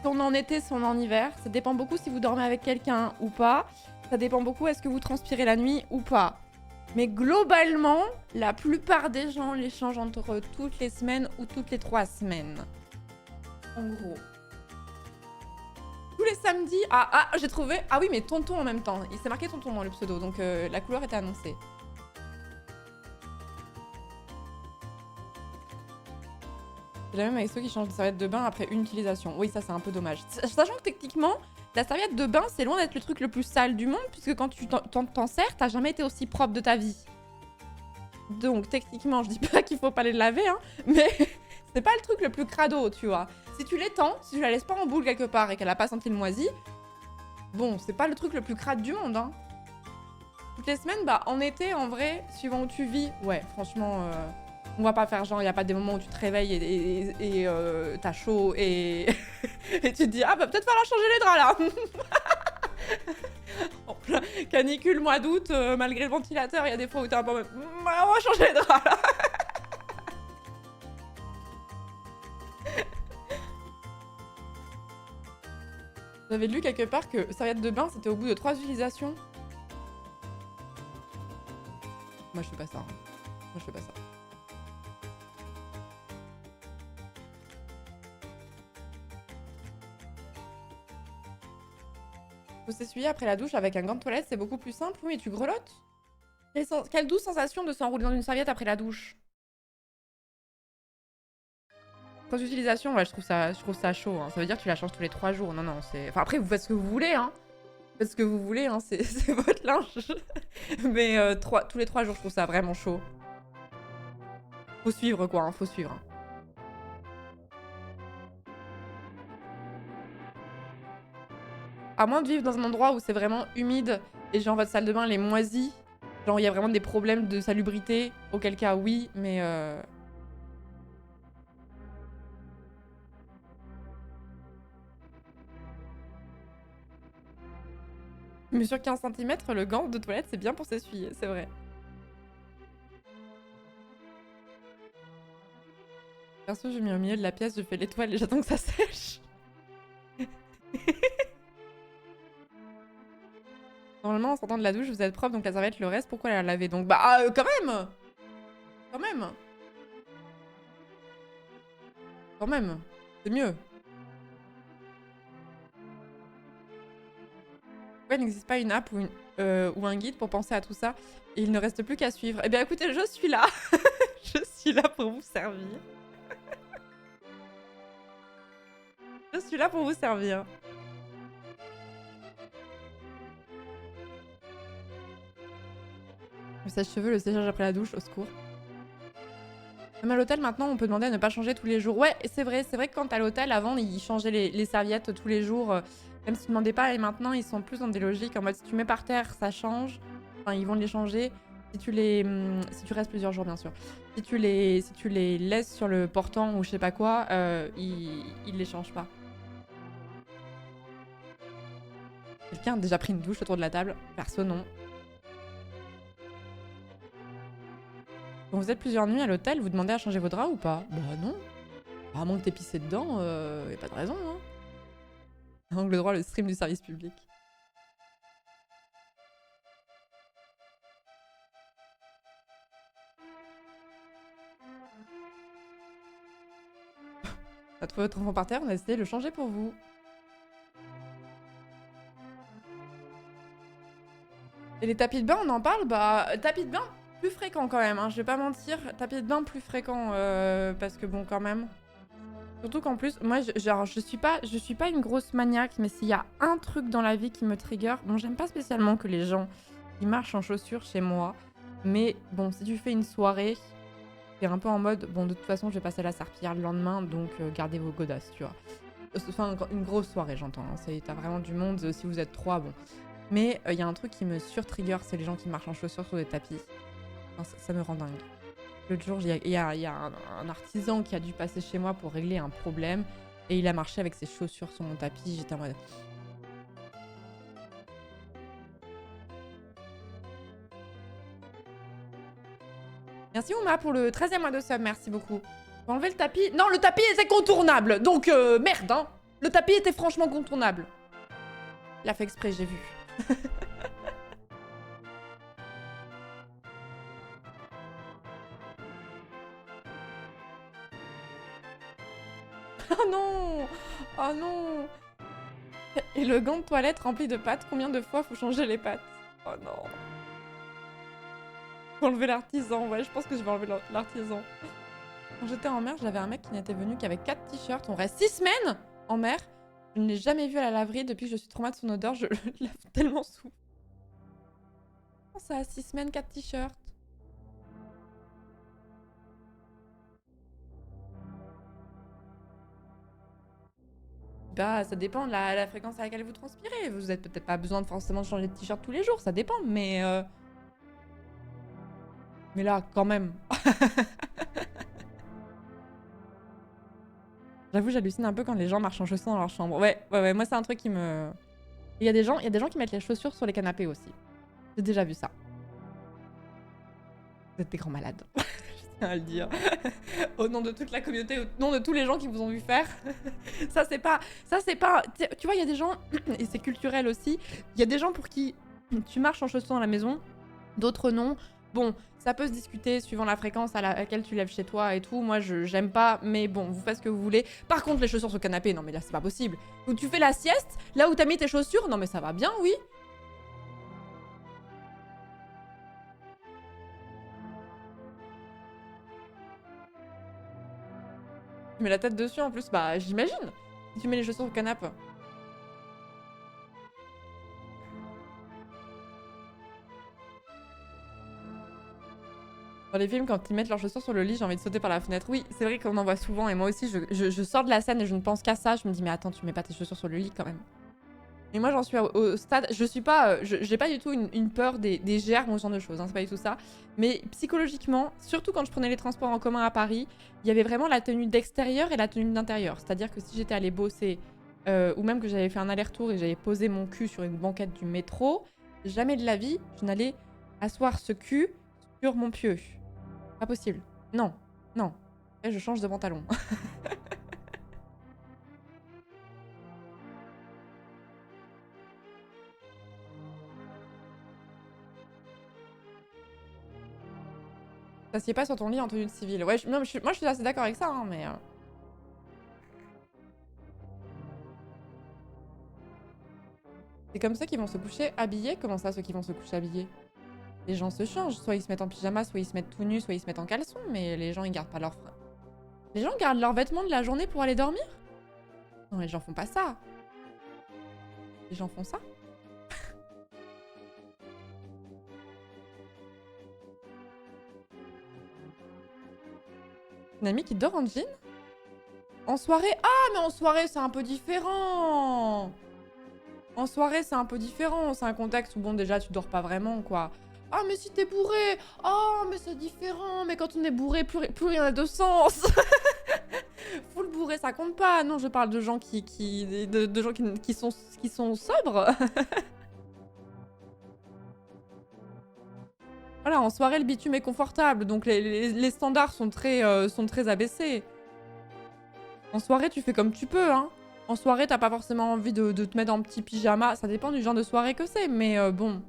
si on est en été, si on est en hiver. Ça dépend beaucoup si vous dormez avec quelqu'un ou pas. Ça dépend beaucoup est-ce que vous transpirez la nuit ou pas. Mais globalement, la plupart des gens les changent entre toutes les semaines ou toutes les 3 semaines. En gros. Tous les samedis... Ah, j'ai trouvé... Ah oui, mais tonton en même temps. Il s'est marqué tonton dans le pseudo, donc la couleur était annoncée. C'est la même avec ceux qui changent de serviette de bain après une utilisation. Oui, ça c'est un peu dommage. Sachant que techniquement, la serviette de bain, c'est loin d'être le truc le plus sale du monde, puisque quand tu t'en sers, t'as jamais été aussi propre de ta vie. Donc techniquement, je dis pas qu'il faut pas les laver, hein, mais c'est pas le truc le plus crado, tu vois. Si tu l'étends, si tu la laisses pas en boule quelque part et qu'elle a pas senti le moisi, bon, c'est pas le truc le plus crade du monde, hein. Toutes les semaines, bah en été, en vrai, suivant où tu vis, ouais, franchement... On va pas faire genre, il n'y a pas des moments où tu te réveilles et t'as chaud et... et tu te dis, ah bah peut-être falloir changer les draps là. En plein canicule, mois d'août, malgré le ventilateur, il y a des fois où t'es un peu... on va changer les draps là. J'avais lu quelque part que serviette de bain, c'était au bout de 3 utilisations. Moi je fais pas ça. Hein. Moi je fais pas ça. Faut s'essuyer après la douche avec un gant de toilette, c'est beaucoup plus simple. Oui, mais tu grelottes. Quelle douce sensation de s'enrouler dans une serviette après la douche. 3 utilisations, ouais, je trouve ça chaud. Hein. Ça veut dire que tu la changes tous les 3 jours. Non, non, c'est... Enfin, après, vous faites ce que vous voulez, hein. Faites ce que vous voulez, hein. C'est votre linge. Mais tous les 3 jours, je trouve ça vraiment chaud. Faut suivre, quoi. Hein, faut suivre. Hein. À moins de vivre dans un endroit où c'est vraiment humide et genre votre salle de bain elle est moisie, genre il y a vraiment des problèmes de salubrité, auquel cas oui, mais Mais sur 15 cm, le gant de toilette c'est bien pour s'essuyer, c'est vrai. Perso, j'ai mis au milieu de la pièce, je fais l'étoile et j'attends que ça sèche. Normalement, en sortant de la douche, vous êtes propre, donc la serviette le reste, pourquoi la laver donc? Bah, quand même! Quand même! Quand même! C'est mieux. Pourquoi il n'existe pas une app ou un guide pour penser à tout ça? Et il ne reste plus qu'à suivre. Eh bien, écoutez, je suis là. Je suis là pour vous servir. Je suis là pour vous servir. Le sèche-cheveux, le séchage après la douche, au secours. Même à l'hôtel, maintenant, on peut demander à ne pas changer tous les jours. Ouais, c'est vrai que quand à l'hôtel, avant, ils changeaient les serviettes tous les jours, même s'ils ne demandaient pas. Et maintenant, ils sont plus dans des logiques en mode si tu mets par terre, ça change. Enfin, ils vont les changer. Si tu restes plusieurs jours, bien sûr. Si tu les laisses sur le portant ou je sais pas quoi, ils les changent pas. Quelqu'un a déjà pris une douche autour de la table? Perso, non. Quand vous êtes plusieurs nuits à l'hôtel, vous demandez à changer vos draps ou pas? Bah non. À moins que t'aies pissé dedans, y a pas de raison, hein. Angle droit, le stream du service public. On a trouvé votre enfant par terre, on a essayé de le changer pour vous. Et les tapis de bain, on en parle? Bah, tapis de bain, plus fréquent quand même, hein, je vais pas mentir. Tapis de bain plus fréquent, parce que bon, quand même. Surtout qu'en plus, moi, je suis pas une grosse maniaque, mais s'il y a un truc dans la vie qui me trigger, bon, j'aime pas spécialement que les gens ils marchent en chaussures chez moi, mais bon, si tu fais une soirée, t'es un peu en mode, bon, de toute façon, je vais passer la serpillière le lendemain, donc gardez vos godasses, tu vois. Enfin, une grosse soirée, j'entends. Hein. T'as vraiment du monde, si vous êtes 3, bon. Mais il y a un truc qui me surtrigger, c'est les gens qui marchent en chaussures sur des tapis. Enfin, ça me rend dingue. L'autre jour, il y a un artisan qui a dû passer chez moi pour régler un problème. Et il a marché avec ses chaussures sur mon tapis. J'étais en mode... Merci Ouma pour le 13e mois de sub, merci beaucoup. On va enlever le tapis. Non, le tapis était contournable, donc merde, hein. Le tapis était franchement contournable. Il a fait exprès, j'ai vu. Oh non! Oh non! Et le gant de toilette rempli de pâtes, combien de fois faut changer les pâtes? Oh non! Faut enlever l'artisan, ouais, je pense que je vais enlever l'artisan. Quand j'étais en mer, j'avais un mec qui n'était venu qu'avec 4 t-shirts. On reste 6 semaines en mer. Je ne l'ai jamais vu à la laverie depuis que je suis trauma de son odeur. Je le lave tellement souvent. Comment ça, 6 semaines, 4 t-shirts? Bah, ça dépend de la fréquence à laquelle vous transpirez. Vous n'avez peut-être pas besoin de forcément de changer de t-shirt tous les jours, ça dépend, mais... Mais là, quand même. J'avoue, j'hallucine un peu quand les gens marchent en chaussons dans leur chambre. Ouais, moi c'est un truc qui me... Il y a des gens qui mettent les chaussures sur les canapés aussi. J'ai déjà vu ça. Vous êtes des grands malades. Je tiens à le dire. Au nom de toute la communauté, au nom de tous les gens qui vous ont vu faire. Ça c'est pas... Tu vois, il y a des gens, et c'est culturel aussi, il y a des gens pour qui tu marches en chaussons dans la maison, d'autres non. Bon, ça peut se discuter suivant la fréquence à laquelle tu lèves chez toi et tout. Moi, j'aime pas, mais bon, vous faites ce que vous voulez. Par contre, les chaussures sur le canapé, non mais là, c'est pas possible. Où tu fais la sieste, là où t'as mis tes chaussures, non mais ça va bien, oui. Tu mets la tête dessus en plus, bah j'imagine. Si tu mets les chaussures sur le canapé. Dans les films, quand ils mettent leurs chaussures sur le lit, j'ai envie de sauter par la fenêtre. Oui, c'est vrai qu'on en voit souvent. Et moi aussi, je sors de la scène et je ne pense qu'à ça. Je me dis, mais attends, tu mets pas tes chaussures sur le lit quand même. Et moi, j'en suis au stade. Je suis pas. J'ai pas du tout une peur des germes ou ce genre de choses. Hein, c'est pas du tout ça. Mais psychologiquement, surtout quand je prenais les transports en commun à Paris, il y avait vraiment la tenue d'extérieur et la tenue d'intérieur. C'est-à-dire que si j'étais allée bosser ou même que j'avais fait un aller-retour et j'avais posé mon cul sur une banquette du métro, jamais de la vie, je n'allais asseoir ce cul sur mon pieu. Pas possible. Non, non. Et je change de pantalon. T'assieds pas sur ton lit en tenue de civil. Ouais, moi je suis assez d'accord avec ça, hein, mais... C'est comme ça qu'ils vont se coucher habillés? Comment ça, ceux qui vont se coucher habillés? Les gens se changent. Soit ils se mettent en pyjama, soit ils se mettent tout nus, soit ils se mettent en caleçon, mais les gens, ils gardent pas leurs freins. Les gens gardent leurs vêtements de la journée pour aller dormir? Non, les gens font pas ça. Les gens font ça? Une amie qui dort en jean? En soirée? Ah, mais en soirée, c'est un peu différent. En soirée, c'est un peu différent. C'est un contexte où, bon, déjà, tu dors pas vraiment, quoi. Ah, mais si t'es bourré! Oh, mais c'est différent! Mais quand on est bourré, plus rien n'a de sens! Full bourré, ça compte pas! Non, je parle de gens de gens qui sont sobres! Voilà, en soirée, le bitume est confortable, donc les standards sont très abaissés. En soirée, tu fais comme tu peux, hein. En soirée, t'as pas forcément envie de te mettre en petit pyjama. Ça dépend du genre de soirée que c'est, mais bon.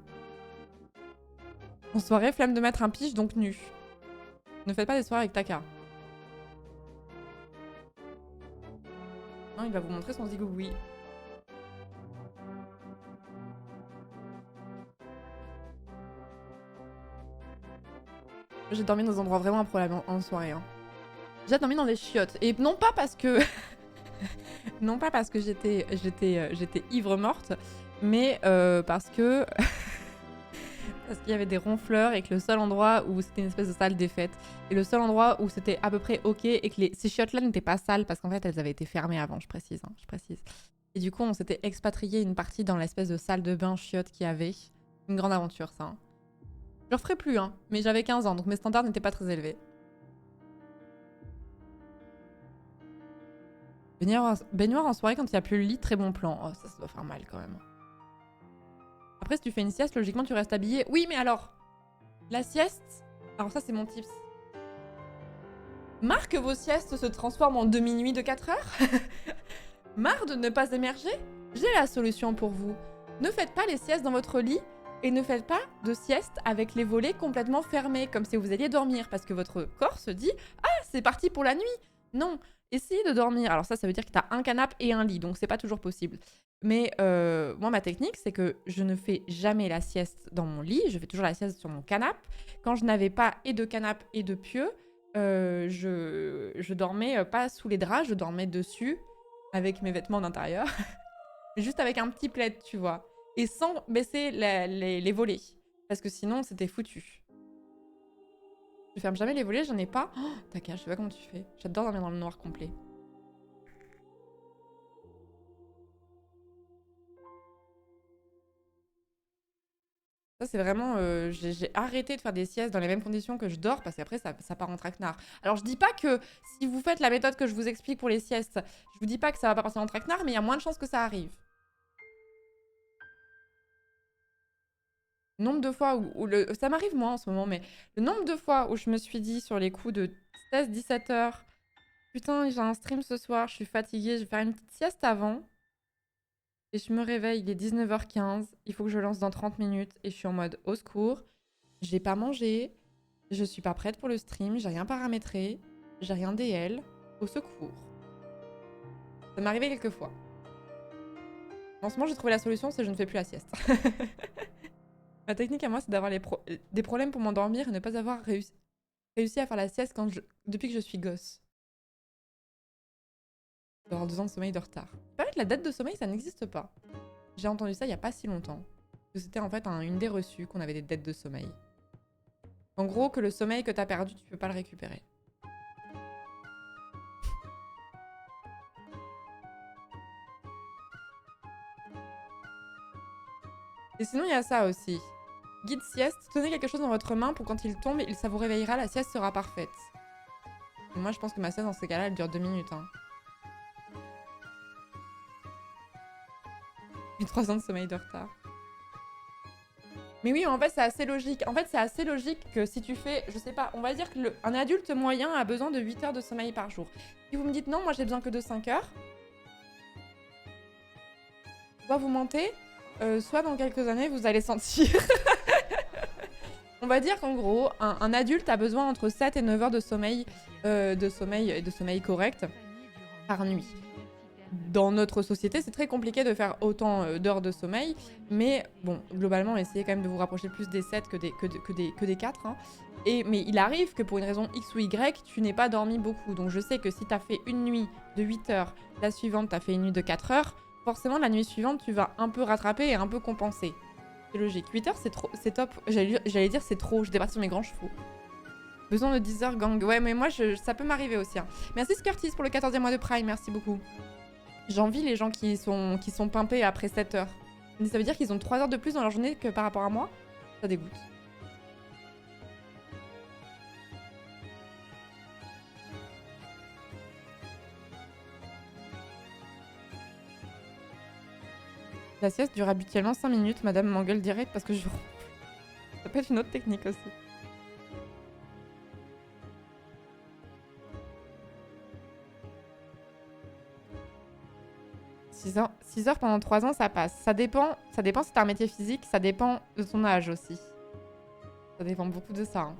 En soirée, flemme de mettre un pige, donc nu. Ne faites pas des soirées avec Taka. Non, il va vous montrer son zigougoui. J'ai dormi dans des endroits vraiment improbables en soirée. Hein. J'ai dormi dans des chiottes. Et non pas parce que... non pas parce que j'étais ivre morte, mais parce que... parce qu'il y avait des ronfleurs et que le seul endroit où c'était une espèce de salle des fêtes, et le seul endroit où c'était à peu près ok, et que ces chiottes-là n'étaient pas sales, parce qu'en fait elles avaient été fermées avant, je précise. Et du coup on s'était expatrié une partie dans l'espèce de salle de bain chiotte qu'il y avait. Une grande aventure ça. Hein. Je le referai plus, hein, mais j'avais 15 ans, donc mes standards n'étaient pas très élevés. Baignoire en soirée quand il n'y a plus le lit, très bon plan. Oh, ça doit faire mal quand même. Après, si tu fais une sieste, logiquement, tu restes habillé. Oui, mais alors, la sieste... Alors ça, c'est mon tips. Marre que vos siestes se transforment en demi-nuit de 4 heures? Marre de ne pas émerger? J'ai la solution pour vous. Ne faites pas les siestes dans votre lit et ne faites pas de sieste avec les volets complètement fermés, comme si vous alliez dormir, parce que votre corps se dit « Ah, c'est parti pour la nuit !» Non, essayez de dormir. Alors ça veut dire que tu as un canapé et un lit, donc c'est pas toujours possible. Mais moi, ma technique, c'est que je ne fais jamais la sieste dans mon lit, je fais toujours la sieste sur mon canapé. Quand je n'avais pas et de canapé et de pieux, je dormais pas sous les draps, je dormais dessus avec mes vêtements d'intérieur, juste avec un petit plaid, tu vois, et sans baisser les volets, parce que sinon c'était foutu. Je ferme jamais les volets, j'en ai pas. Oh, Taka, je sais pas comment tu fais. J'adore dormir dans le noir complet. Ça, c'est vraiment... j'ai arrêté de faire des siestes dans les mêmes conditions que je dors, parce qu'après, ça part en traquenard. Alors, je dis pas que si vous faites la méthode que je vous explique pour les siestes, je vous dis pas que ça va pas partir en traquenard, mais il y a moins de chances que ça arrive. Le nombre de fois où ça m'arrive moins en ce moment, mais le nombre de fois où je me suis dit sur les coups de 16-17 heures, putain, j'ai un stream ce soir, je suis fatiguée, je vais faire une petite sieste avant. Et je me réveille, il est 19h15, il faut que je lance dans 30 minutes et je suis en mode au secours. J'ai pas mangé, je suis pas prête pour le stream, j'ai rien paramétré, j'ai rien DL, au secours. Ça m'est arrivé quelques fois. En ce moment, j'ai trouvé la solution, c'est que je ne fais plus la sieste. Ma technique à moi, c'est d'avoir des problèmes pour m'endormir et ne pas avoir réussi à faire la sieste depuis que je suis gosse. D'avoir 2 ans de sommeil de retard. Paraît que la dette de sommeil, ça n'existe pas. J'ai entendu ça il y a pas si longtemps. Que c'était en fait une idée reçue qu'on avait des dettes de sommeil. En gros, que le sommeil que t'as perdu, tu peux pas le récupérer. Et sinon, il y a ça aussi. Guide sieste, tenez quelque chose dans votre main pour quand il tombe, ça vous réveillera, la sieste sera parfaite. Et moi, je pense que ma sieste, dans ces cas-là, elle dure 2 minutes. Hein. J'ai 3 ans de sommeil de retard. Mais oui, en fait, c'est assez logique. En fait, c'est assez logique que si tu fais, je sais pas, on va dire qu'un adulte moyen a besoin de 8 heures de sommeil par jour. Si vous me dites non, moi j'ai besoin que de 5 heures, soit vous mentez, soit dans quelques années, vous allez sentir. On va dire qu'en gros, un adulte a besoin entre 7 et 9 heures de sommeil correct par nuit. Dans notre société, c'est très compliqué de faire autant d'heures de sommeil, mais bon, globalement, essayez quand même de vous rapprocher plus des 7 que des 4. Hein. Mais il arrive que pour une raison X ou Y, tu n'aies pas dormi beaucoup. Donc je sais que si tu as fait une nuit de 8 heures, la suivante, tu as fait une nuit de 4 heures, forcément, la nuit suivante, tu vas un peu rattraper et un peu compenser. C'est logique. 8 heures, c'est top. J'allais dire c'est trop, j'étais partie sur mes grands chevaux. Besoin de 10 heures gang. Ouais, mais moi, ça peut m'arriver aussi. Hein. Merci Skirtis pour le 14e mois de Prime, merci beaucoup. J'envie les gens qui sont pimpés après 7 heures. Mais ça veut dire qu'ils ont 3 heures de plus dans leur journée que par rapport à moi. Ça dégoûte. La sieste dure habituellement 5 minutes. Madame m'engueule direct parce que je... Ça peut être une autre technique aussi. 6 heures pendant 3 ans, ça passe. Ça dépend si t'as un métier physique, ça dépend de ton âge aussi. Ça dépend beaucoup de ça. Hein.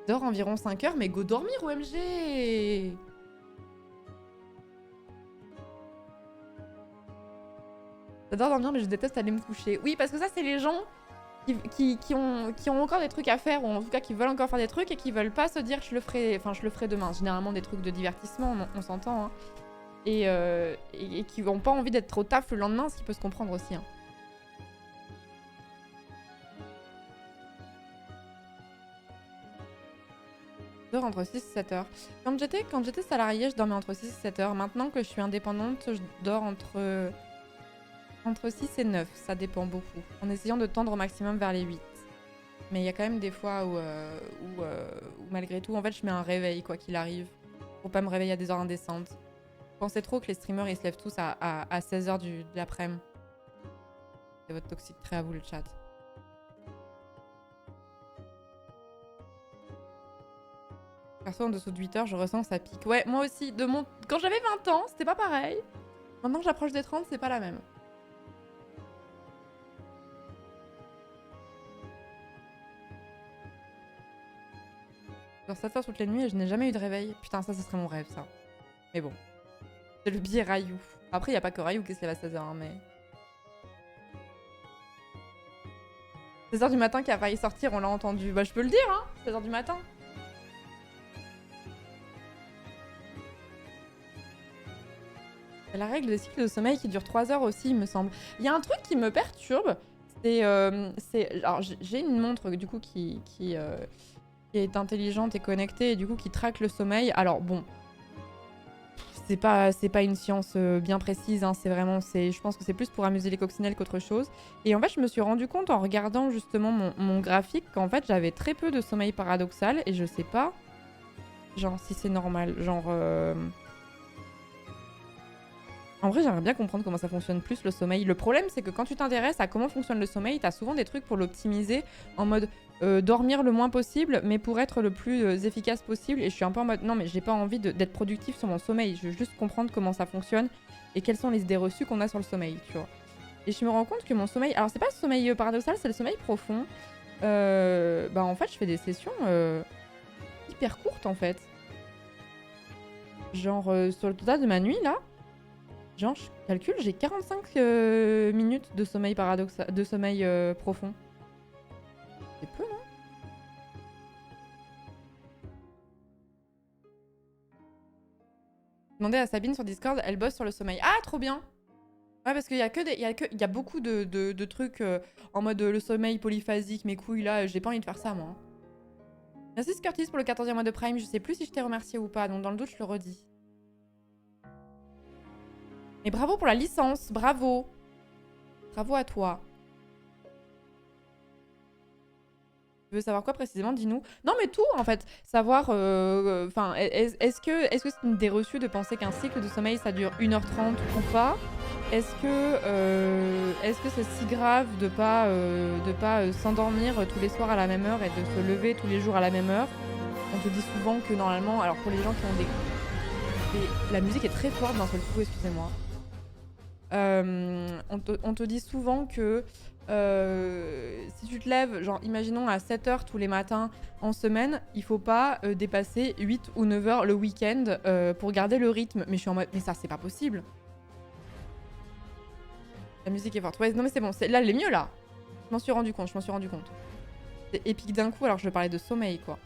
Dors environ 5 heures, mais go dormir, OMG! J'adore dormir, mais je déteste aller me coucher. Oui, parce que ça, c'est les gens qui ont encore des trucs à faire, ou en tout cas qui veulent encore faire des trucs et qui veulent pas se dire je le ferai demain. Généralement des trucs de divertissement, on s'entend. Hein. Et qui n'ont pas envie d'être au taf le lendemain, ce qui peut se comprendre aussi. Hein. Je dors entre 6 et 7 heures. Quand j'étais salariée, je dormais entre 6 et 7 heures. Maintenant que je suis indépendante, je dors entre 6 et 9. Ça dépend beaucoup. En essayant de tendre au maximum vers les 8. Mais il y a quand même des fois où malgré tout, en fait, je mets un réveil, quoi qu'il arrive. Pour pas me réveiller à des heures indécentes. Je pensais trop que les streamers, ils se lèvent tous à 16h de l'après-midi. C'est votre toxique très à vous, le chat. Perso, en dessous de 8 heures, je ressens que ça pique. Ouais, moi aussi. Quand j'avais 20 ans, c'était pas pareil. Maintenant que j'approche des 30, c'est pas la même. Genre 7 heures toutes les nuits et je n'ai jamais eu de réveil. Putain, ça serait mon rêve, ça. Mais bon. C'est le biais Rayou. Après, il n'y a pas que Rayou qui se lève à 16 heures, hein, mais... 16 heures du matin qui a failli sortir, on l'a entendu. Bah, je peux le dire, hein. 16 heures du matin. C'est la règle de cycle de sommeil qui dure 3 heures aussi, il me semble. Il y a un truc qui me perturbe. Alors, j'ai une montre, du coup, qui est intelligente et connectée, et du coup, qui traque le sommeil. Alors, bon... C'est pas une science bien précise, hein, je pense que c'est plus pour amuser les coccinelles qu'autre chose. Et en fait, je me suis rendu compte en regardant justement mon graphique qu'en fait, j'avais très peu de sommeil paradoxal et je sais pas, genre, si c'est normal. Genre, en vrai, j'aimerais bien comprendre comment ça fonctionne plus le sommeil. Le problème, c'est que quand tu t'intéresses à comment fonctionne le sommeil, t'as souvent des trucs pour l'optimiser en mode dormir le moins possible, mais pour être le plus efficace possible. Et je suis un peu en mode non, mais j'ai pas envie d'être productif sur mon sommeil. Je veux juste comprendre comment ça fonctionne et quelles sont les idées reçues qu'on a sur le sommeil, tu vois. Et je me rends compte que mon sommeil. Alors, c'est pas le sommeil paradoxal, c'est le sommeil profond. Bah, en fait, je fais des sessions hyper courtes en fait. Genre, sur le total de ma nuit là. Genre, je calcule, j'ai 45 minutes de sommeil paradoxal, de sommeil profond. C'est peu, non? Demandez à Sabine sur Discord, elle bosse sur le sommeil. Ah, trop bien! Ouais, parce qu'il y a il y a beaucoup de trucs en mode le sommeil polyphasique, mes couilles là, j'ai pas envie de faire ça, moi. Merci Curtis pour le 14e mois de Prime, je sais plus si je t'ai remercié ou pas, donc dans le doute, je le redis. Et bravo pour la licence, bravo! Bravo à toi. Tu veux savoir quoi précisément? Dis-nous. Non, mais tout, en fait. Savoir... Enfin, est-ce que c'est une idée reçue de penser qu'un cycle de sommeil, ça dure 1h30 ou pas? Est-ce que c'est si grave de pas s'endormir tous les soirs à la même heure et de se lever tous les jours à la même heure? On te dit souvent que normalement... Alors, pour les gens qui ont la musique est très forte d'un seul coup, excusez-moi. On te dit souvent que si tu te lèves, genre imaginons à 7 heures tous les matins en semaine, il faut pas dépasser 8 ou 9 heures le week-end pour garder le rythme. Mais je suis en mode, mais ça c'est pas possible. La musique est forte. Ouais, non mais c'est bon, là elle est mieux là. Je m'en suis rendu compte. C'est épique d'un coup alors que je parlais de sommeil quoi.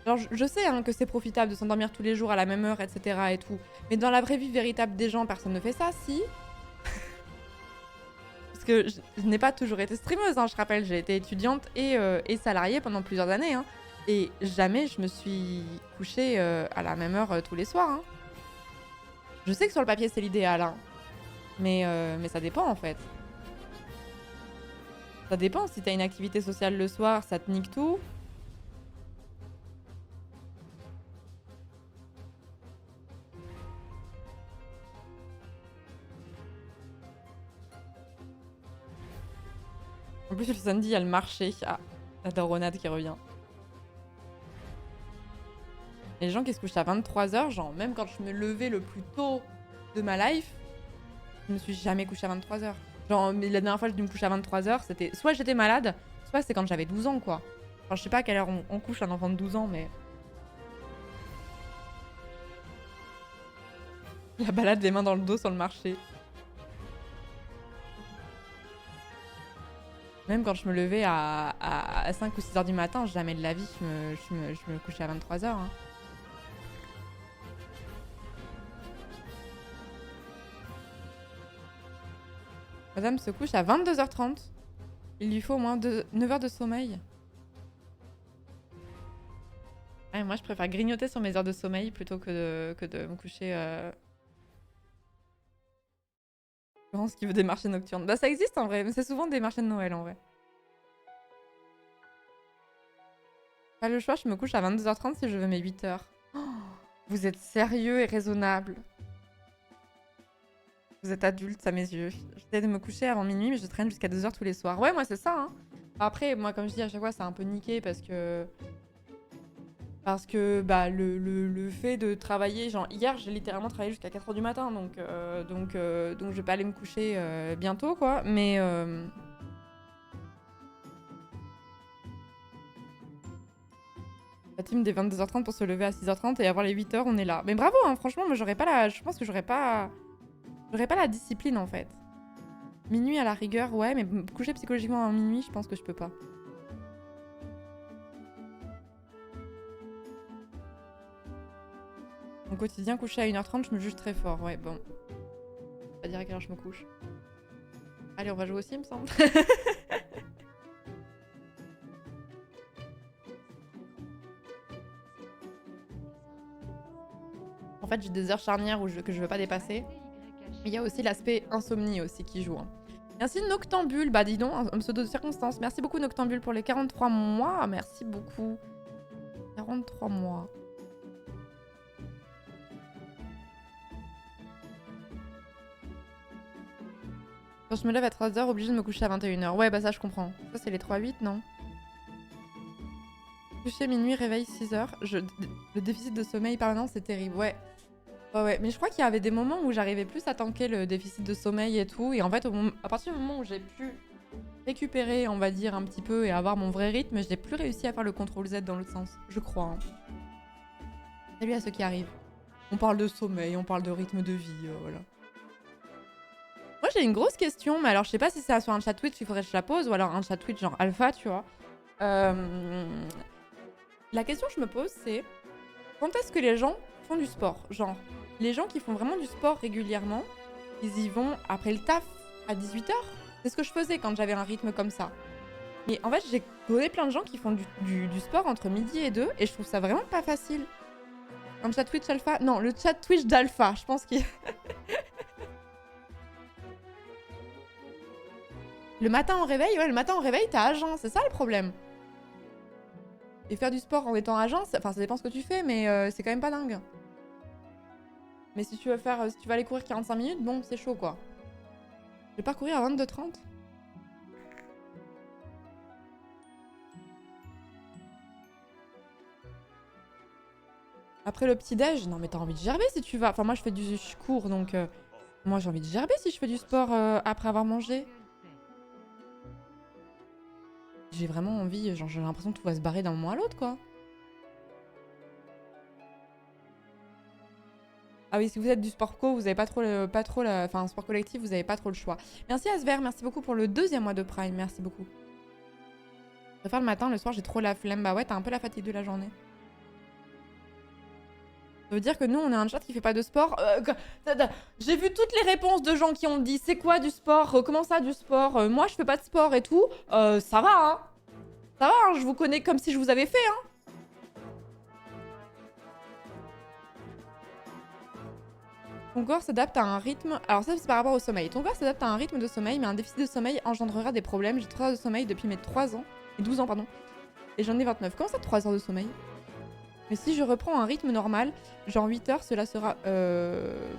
Alors je sais hein, que c'est profitable de s'endormir tous les jours à la même heure, etc. et tout. Mais dans la vraie vie véritable des gens, personne ne fait ça, si. Parce que je n'ai pas toujours été streameuse, hein, je rappelle, j'ai été étudiante et salariée pendant plusieurs années. Hein, et jamais je me suis couchée à la même heure tous les soirs. Hein. Je sais que sur le papier c'est l'idéal, hein, mais ça dépend en fait. Ça dépend, si t'as une activité sociale le soir, ça te nique tout. En plus, le samedi, il y a le marché. Ah, la daronade qui revient. Et les gens qui se couchent à 23h, genre, même quand je me levais le plus tôt de ma life, je me suis jamais couchée à 23h. Genre, mais la dernière fois que je dû me coucher à 23h, c'était soit j'étais malade, soit c'est quand j'avais 12 ans, quoi. Enfin, je sais pas à quelle heure on couche un enfant de 12 ans, mais... La balade, les mains dans le dos sur le marché. Même quand je me levais à 5 ou 6 heures du matin, jamais de la vie, je me couchais à 23h. Hein. Madame se couche à 22h30. Il lui faut au moins 9 heures de sommeil. Ouais, moi, je préfère grignoter sur mes heures de sommeil plutôt que de me coucher... Je pense qu'il veut des marchés nocturnes. Bah, ça existe en vrai, mais c'est souvent des marchés de Noël en vrai. Pas le choix, je me couche à 22h30 si je veux mes 8 heures. Oh, vous êtes sérieux et raisonnable. Vous êtes adulte à mes yeux. J'essaie de me coucher avant minuit, mais je traîne jusqu'à 2h tous les soirs. Ouais, moi c'est ça. Hein. Après, moi comme je dis à chaque fois, c'est un peu niqué parce que Parce que bah, le fait de travailler, genre hier j'ai littéralement travaillé jusqu'à 4h du matin, donc je vais pas aller me coucher bientôt quoi, mais la team des 22h30 pour se lever à 6h30 et avoir les 8h on est là. Mais bravo hein, franchement moi j'aurais pas la... Je pense que j'aurais pas la discipline en fait. Minuit à la rigueur ouais, mais me coucher psychologiquement à minuit je pense que je peux pas. Mon quotidien, coucher à 1h30, je me juge très fort. Ouais, bon. Je vais pas dire à quelle heure je me couche. Allez, on va jouer aussi, il me semble. En fait, j'ai des heures charnières que je veux pas dépasser. Mais il y a aussi l'aspect insomnie aussi qui joue. Hein. Merci Noctambule. Bah dis donc, un pseudo de circonstance. Merci beaucoup Noctambule pour les 43 mois. Merci beaucoup. 43 mois. Quand je me lève à 3h, obligée de me coucher à 21h. Ouais, bah ça, je comprends. Ça, c'est les 3-8, non? Coucher minuit, réveil 6h. Le déficit de sommeil permanent, c'est terrible. Ouais. Ouais. Mais je crois qu'il y avait des moments où j'arrivais plus à tanker le déficit de sommeil et tout. Et en fait, à partir du moment où j'ai pu récupérer, on va dire, un petit peu et avoir mon vrai rythme, je n'ai plus réussi à faire le contrôle Z dans l'autre sens. Je crois. Hein. Salut à ceux qui arrivent. On parle de sommeil, on parle de rythme de vie, voilà. Moi j'ai une grosse question, mais alors je sais pas si c'est sur un chat Twitch, il faudrait que je la pose, ou alors un chat Twitch genre alpha, tu vois. La question que je me pose c'est, quand est-ce que les gens font du sport? Genre, les gens qui font vraiment du sport régulièrement, ils y vont après le taf à 18h? C'est ce que je faisais quand j'avais un rythme comme ça. Mais en fait j'ai connu plein de gens qui font du sport entre midi et 2, et je trouve ça vraiment pas facile. Un chat Twitch alpha? Non, le chat Twitch d'alpha, je pense qu'il... Le matin au réveil, ouais, le matin au réveil, t'es à jeun, c'est ça le problème. Et faire du sport en étant à jeun, enfin ça dépend ce que tu fais, mais c'est quand même pas dingue. Mais si tu veux aller courir 45 minutes, bon, c'est chaud quoi. Je vais pas courir à 22h30. Après le petit-déj, non mais t'as envie de gerber si tu vas. Enfin moi je cours donc moi j'ai envie de gerber si je fais du sport après avoir mangé. J'ai vraiment envie, genre j'ai l'impression que tout va se barrer d'un moment à l'autre quoi. Ah oui, si vous êtes du sport co, vous avez pas trop enfin sport collectif, vous avez pas trop le choix. Merci Asver, merci beaucoup pour le 2e mois de Prime, merci beaucoup. Je préfère le matin, le soir j'ai trop la flemme. Bah ouais, t'as un peu la fatigue de la journée. Ça veut dire que nous, on est un chat qui fait pas de sport. J'ai vu toutes les réponses de gens qui ont dit c'est quoi du sport, comment ça du sport, moi je fais pas de sport et tout. Ça va, hein. Ça va, hein, je vous connais comme si je vous avais fait, hein. Ton corps s'adapte à un rythme... Alors ça, c'est par rapport au sommeil. Ton corps s'adapte à un rythme de sommeil, mais un déficit de sommeil engendrera des problèmes. J'ai 3 heures de sommeil depuis mes 3 ans. Et 12 ans, pardon. Et j'en ai 29. Comment ça, 3 heures de sommeil? Mais si je reprends un rythme normal, genre 8 heures, cela sera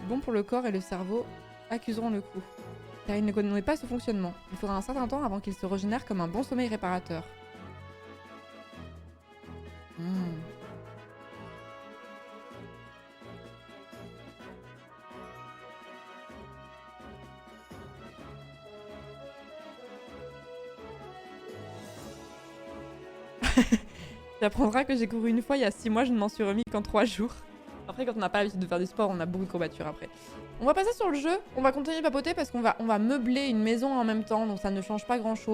bon pour le corps et le cerveau accuseront le coup. Car il ne connaît pas ce fonctionnement. Il faudra un certain temps avant qu'il se régénère comme un bon sommeil réparateur. Tu apprendras que j'ai couru une fois il y a 6 mois, je ne m'en suis remis qu'en 3 jours. Après, quand on n'a pas l'habitude de faire du sport, on a beaucoup de courbatures après. On va passer sur le jeu, on va continuer de papoter parce qu'on va meubler une maison en même temps, donc ça ne change pas grand chose.